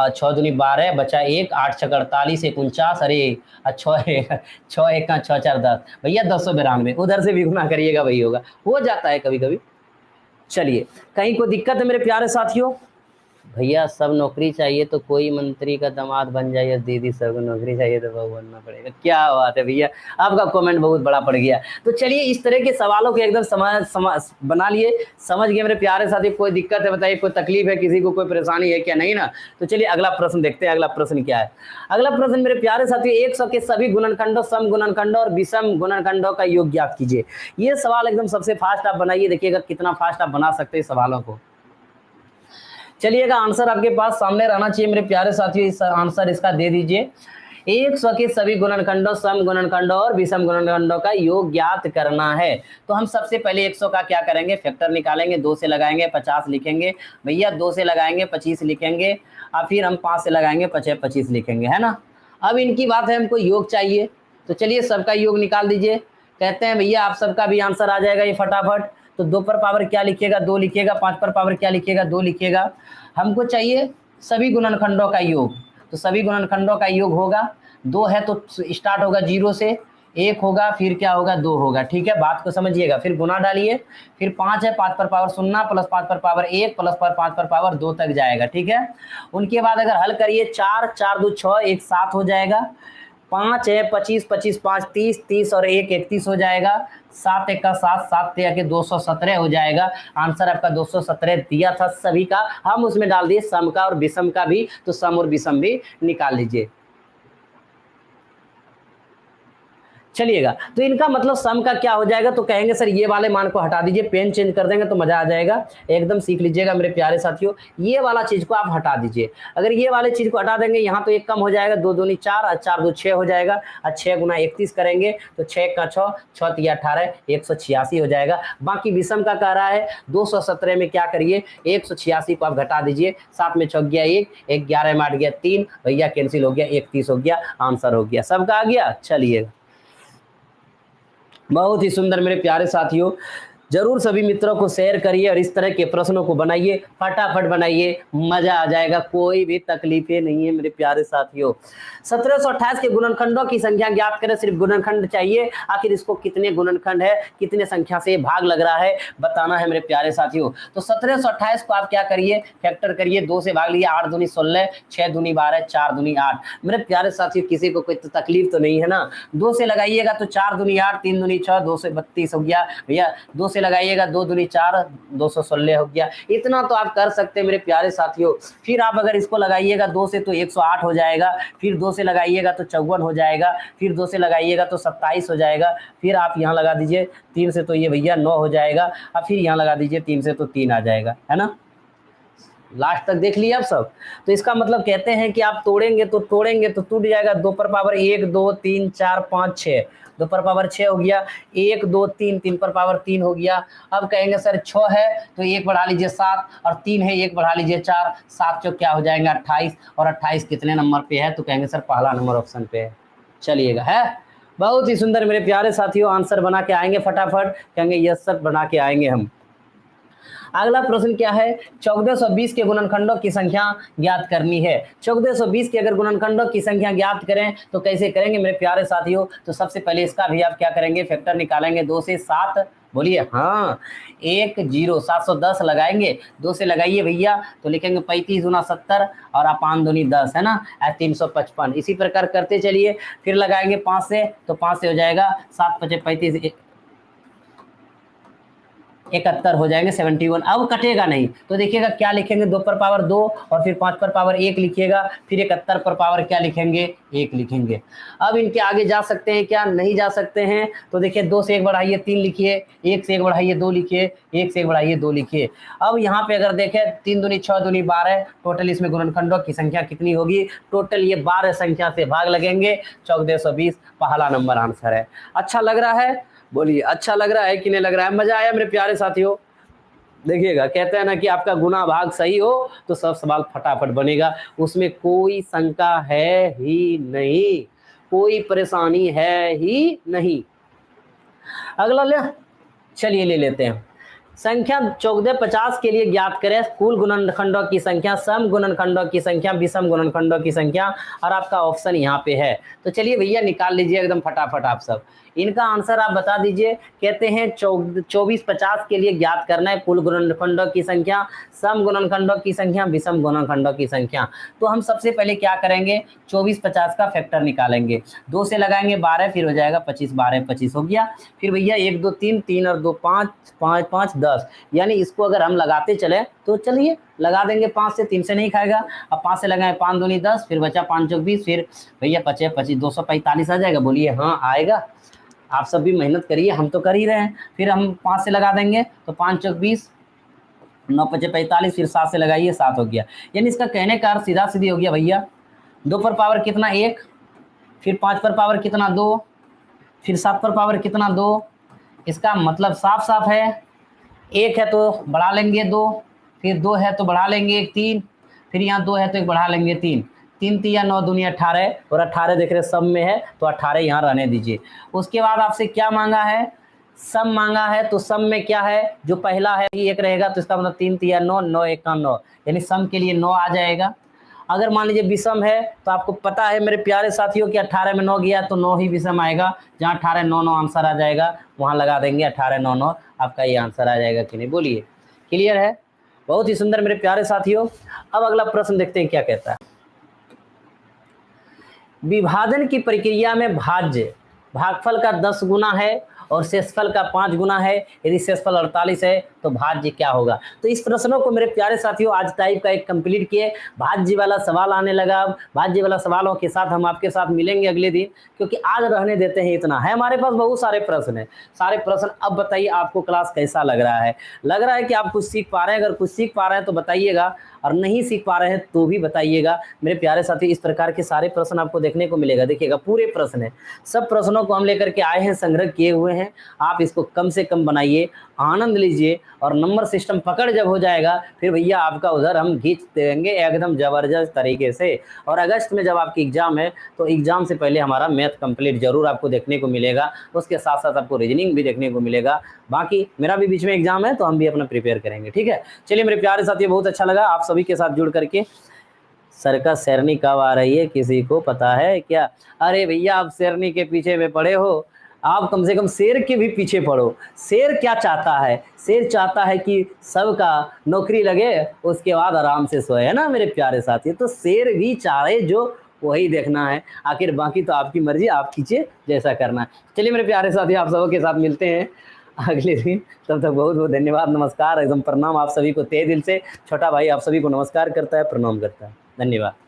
6 दूनी 12 बचा 1, 8 6 48 1 49, अरे 6 1 का 6 4 10 भैया 1092, उधर से भी गुना करिएगा वही होगा, हो जाता है कभी कभी। चलिए कहीं कोई दिक्कत है मेरे प्यारे साथियों। भैया सब नौकरी चाहिए तो कोई मंत्री का दामाद बन जाए, दीदी सबको नौकरी चाहिए तो बहू बनना पड़ेगा। क्या बात है भैया, आपका कमेंट बहुत बड़ा पड़ गया। तो चलिए इस तरह के सवालों को एकदम समझ बना लिए, समझ गए मेरे प्यारे साथी। कोई दिक्कत है बताइए, कोई तकलीफ है किसी को, कोई परेशानी है क्या, नहीं ना। तो चलिए अगला प्रश्न देखते हैं, अगला प्रश्न क्या है। अगला प्रश्न मेरे प्यारे साथियों, 100 के सभी गुणनखंडों, सम गुणनखंडों और विषम गुणनखंडों का योग ज्ञात कीजिए। ये सवाल एकदम सबसे फास्ट आप बनाइए, देखिएगा कितना फास्ट आप बना सकते हैं सवालों को। चलिएगा आंसर आपके पास सामने रहना चाहिए मेरे प्यारे साथियों, इस आंसर इसका दे दीजिए। 100 के सभी गुणनखंडों, सम गुणनखंडों और विषम गुणनखंडों का योग ज्ञात करना है। तो हम सबसे पहले 100 का क्या करेंगे, फैक्टर निकालेंगे, 2 से लगाएंगे 50 लिखेंगे भैया, 2 से लगाएंगे 25 लिखेंगे, और फिर हम 5 से लगाएंगे 25 लिखेंगे, है ना। अब इनकी बात है, हमको योग चाहिए, तो चलिए सबका योग निकाल दीजिए। कहते हैं भैया आप सबका भी आंसर आ जाएगा ये फटाफट। तो 2 पर पावर क्या लिखिएगा, 2 लिखिएगा, 5 पर पावर क्या लिखिएगा, 2 लिखिएगा। हमको चाहिए सभी गुणनखंडों का योग, तो सभी गुणनखंडों का योग होगा 2 है तो स्टार्ट होगा 0 से, 1 होगा, फिर क्या होगा 2 होगा, ठीक है, बात को समझिएगा। फिर गुना डालिए, फिर 5 है, 5 पर पावर 0 प्लस 5 पर पावर 1 प्लस 5 पर पावर 2 तक जाएगा, ठीक है। उनके बाद अगर हल करिए 4 4 2 6 1 7 हो जाएगा, 5 है 25 25 5 30 30 और 1 31 हो जाएगा, 7 1 का 7 7 के 217 हो जाएगा। आंसर आपका 217 दिया था सभी का, हम उसमें डाल दिए सम का और विषम का भी, तो सम और विषम भी निकाल लीजिए। चलिएगा, तो इनका मतलब सम का क्या हो जाएगा, तो कहेंगे सर ये वाले मान को हटा दीजिए, पेन चेंज कर देंगे तो मजा आ जाएगा, एकदम सीख लीजिएगा मेरे प्यारे साथियों। ये वाला चीज को आप हटा दीजिए, अगर ये वाले चीज को हटा देंगे यहाँ तो एक कम हो जाएगा, 2 दूनी 4 और 4 2 6 हो जाएगा, और 6 गुना 31 करेंगे तो 6 का 6 6 3 18 186 हो जाएगा। बाकी विषम का कह रहा है 217 में क्या करिए, 186 को आप घटा दीजिए, 7 में 6 गया 1 11 में 8 गया 3, भैया कैंसिल हो गया, 31 हो गया, आंसर हो गया, सबका आ गया। चलिए, बहुत ही सुंदर मेरे प्यारे साथियों, जरूर सभी मित्रों को शेयर करिए और इस तरह के प्रश्नों को बनाइए, फटाफट बनाइए, मजा आ जाएगा, कोई भी तकलीफें नहीं है मेरे प्यारे साथियों। 1728 के गुणनखंडों की संख्या ज्ञात करें, सिर्फ गुणनखंड चाहिए, आखिर इसको कितने गुणनखंड है, कितने संख्या से भाग लग रहा है बताना है मेरे प्यारे साथियों। तो 1728 को आप क्या करिए, फैक्टर करिए, 2 से भाग लीजिए, 8 दूनी 16, 6 दूनी 12, 4 दूनी 8। मेरे प्यारे साथियों किसी को कोई तकलीफ तो नहीं है ना, 2 से लगाइएगा तो 4 दूनी 8, 3 दूनी 6, 2 से 32 हो गया भैया, 2 से लगाइएगा 2 दूनी 4, 216 हो गया, इतना तो आप कर सकते हैं मेरे प्यारे साथियों। फिर आप अगर इसको लगाइएगा 2 से तो 108 हो जाएगा, फिर 2 से लगाइएगा तो 54 हो जाएगा, फिर 2 से लगाइएगा तो 27 हो जाएगा, फिर आप यहाँ लगा दीजिए 3 से तो ये भैया 9 हो जाएगा, और फिर यहाँ लगा दीजिए 3 से तो 3 आ जाएगा, है ना। लास्ट तक देख लिया आप सब। तो इसका मतलब कहते हैं कि आप तोड़ेंगे तो टूट जाएगा, 2 पर पावर 1 2 3 4 5 6, 2 पर पावर 6 हो गया, 1 2 3 3 पर पावर 3 हो गया। अब कहेंगे सर 6 है तो 1 बढ़ा लीजिए 7, और 3 है 1 बढ़ा लीजिए 4, 7 चौक क्या हो जाएंगे 28, और 28 कितने नंबर पे है, तो कहेंगे सर पहला नंबर ऑप्शन पे है। चलिएगा, है बहुत ही सुंदर मेरे प्यारे साथियों, आंसर बना के आएंगे फटाफट, कहेंगे यस सर बना के आएंगे हम। अगला प्रश्न क्या है, 1420 के गुणनखंडों की संख्या ज्ञात करनी है। 1420 के अगर गुणनखंडों की संख्या ज्ञात करें तो कैसे करेंगे मेरे प्यारे साथियों, तो सबसे पहले इसका भी आप क्या करेंगे, फैक्टर निकालेंगे, 2 से 7, बोलिए हाँ, 1 0 710 लगाएंगे, 2 से लगाइए भैया तो लिखेंगे 35 गुना 70 और 5 दूनी 10, है ना, 355। इसी प्रकार करते चलिए, फिर लगाएंगे 5 से तो 5 से हो जाएगा 7 5 35 71 हो जाएंगे 71। अब कटेगा नहीं तो देखिएगा क्या लिखेंगे, 2 पर पावर 2 और फिर 5 पर पावर 1 लिखिएगा, फिर 71 पर पावर क्या लिखेंगे 1 लिखेंगे। अब इनके आगे जा सकते हैं क्या, नहीं जा सकते हैं, तो देखिए 2 से 1 बढ़ाइए 3 लिखिए, 1 से 1 बढ़ाइए 2 लिखिए, 1 से 1 बढ़ाइए 2 लिखिए। अब यहाँ पे अगर देखें 3 दूनी 6 दूनी 12, टोटल इसमें गुणनखंडों की संख्या कितनी होगी, टोटल ये 12 संख्या से भाग लगेंगे, 1420 पहला नंबर आंसर है। अच्छा लग रहा है, बोलिए अच्छा लग रहा है कि नहीं लग रहा है, मजा आया मेरे प्यारे साथियों। देखिएगा कहते हैं ना कि आपका गुना भाग सही हो तो सब सवाल फटाफट बनेगा, उसमें कोई शंका है ही नहीं, कोई परेशानी है ही नहीं। अगला ले चलिए ले लेते हैं, संख्या 1450 के लिए ज्ञात करें कुल गुणनखंडों की संख्या, सम गुणनखंडों की संख्या, विषम गुणनखंडों की संख्या, और आपका ऑप्शन यहाँ पे है। तो चलिए भैया निकाल लीजिए एकदम फटाफट आप सब, इनका आंसर आप बता दीजिए। कहते हैं 2450 के लिए ज्ञात करना है कुल गुणनखंडों की संख्या, सम गुणनखंडों की संख्या, विषम गुणनखंडों की संख्या। तो हम सबसे पहले क्या करेंगे, 2450 का फैक्टर निकालेंगे, 2 से लगाएंगे 12, फिर हो जाएगा 25, 12 25 हो गया, फिर भैया 1 2 3 3 और 2 5 5 5 10, यानी इसको अगर हम लगाते चले तो चलिए लगा देंगे 5 से, 3 से नहीं खाएगा। अब 5 से लगाए 5 दूनी 10, फिर बचा 5 चौक 20, फिर भैया 25 25 245 आ जाएगा, बोलिए हाँ आएगा। आप सब भी मेहनत करिए, हम तो कर ही रहे हैं। फिर हम 5 से लगा देंगे तो 5 चौक 20, 9 5 45, फिर 7 से लगाइए 7 हो गया। यानी इसका कहने का अर्थ सीधा सीधी हो गया भैया, 2 पर पावर कितना 1, फिर 5 पर पावर कितना 2, फिर 7 पर पावर कितना 2। इसका मतलब साफ साफ है, 1 है तो बढ़ा लेंगे 2, फिर 2 है तो बढ़ा लेंगे 1 3, फिर यहाँ 2 है तो 1 बढ़ा लेंगे 3, 3 3 9 दूनी 18, और 18 देख रहे सब में है तो 18 यहाँ रहने दीजिए। उसके बाद आपसे क्या मांगा है, सम मांगा है तो सम में क्या है, जो पहला है एक रहेगा तो इसका मतलब 3 तिया 9, 9 एका 9, यानी सम के लिए 9 आ जाएगा। अगर मान लीजिए विषम है तो आपको पता है मेरे प्यारे साथियों कि 18 में 9 गया तो 9 ही विषम आएगा, जहाँ 18 9 9 आंसर आ जाएगा वहाँ लगा देंगे 18 9 9, आपका ये आंसर आ जाएगा कि नहीं, बोलिए। क्लियर है? बहुत ही सुंदर मेरे प्यारे साथियों। अब अगला प्रश्न देखते हैं क्या कहता है। विभाजन की प्रक्रिया में भाज्य भागफल का 10 गुना है और शेषफल का 5 गुना है, यदि शेषफल 48 है तो भाज्य क्या होगा। तो इस प्रश्नों को मेरे प्यारे साथियों आज टाइप का एक कंप्लीट किए, भाज्य वाला सवाल आने लगा। भाज्य वाला सवालों के साथ हम आपके साथ मिलेंगे अगले दिन, क्योंकि आज रहने देते हैं इतना है, हमारे पास बहुत सारे प्रश्न है, सारे प्रश्न। अब बताइए आपको क्लास कैसा लग रहा है, लग रहा है कि आप कुछ सीख पा रहे हैं? अगर कुछ सीख पा रहे हैं तो बताइएगा, और नहीं सीख पा रहे हैं तो भी बताइएगा मेरे प्यारे साथी। इस प्रकार के सारे प्रश्न आपको देखने को मिलेगा, देखिएगा पूरे प्रश्न है, सब प्रश्नों को हम लेकर के आए हैं, संग्रह किए हुए हैं। आप इसको कम से कम बनाइए, आनंद लीजिए, और नंबर सिस्टम पकड़ जब हो जाएगा फिर भैया आपका उधर हम खींच देंगे एकदम ज़बरदस्त तरीके से। और अगस्त में जब आपकी एग्ज़ाम है तो एग्ज़ाम से पहले हमारा मैथ कंप्लीट जरूर आपको देखने को मिलेगा, उसके साथ साथ आपको रीजनिंग भी देखने को मिलेगा। बाकी मेरा भी बीच में एग्ज़ाम है तो हम भी अपना प्रिपेयर करेंगे, ठीक है। चलिए मेरे प्यारे साथी, बहुत अच्छा लगा आप सभी के साथ जुड़ करके। सर्कस शेरनी कब आ रही है किसी को पता है क्या? अरे भैया आप शेरनी के पीछे में पड़े हो, आप कम से कम शेर के भी पीछे पड़ो। शेर क्या चाहता है? शेर चाहता है कि सबका नौकरी लगे उसके बाद आराम से सोए, है ना मेरे प्यारे साथी। तो शेर भी चाहे जो वही देखना है, आखिर बाकी तो आपकी मर्जी, आप कीजिए जैसा करना है। चलिए मेरे प्यारे साथी, आप सबों के साथ मिलते हैं अगले दिन, तब तक बहुत बहुत धन्यवाद, नमस्कार, एकदम प्रणाम आप सभी को तहे दिल से। छोटा भाई आप सभी को नमस्कार करता है, प्रणाम करता है, धन्यवाद।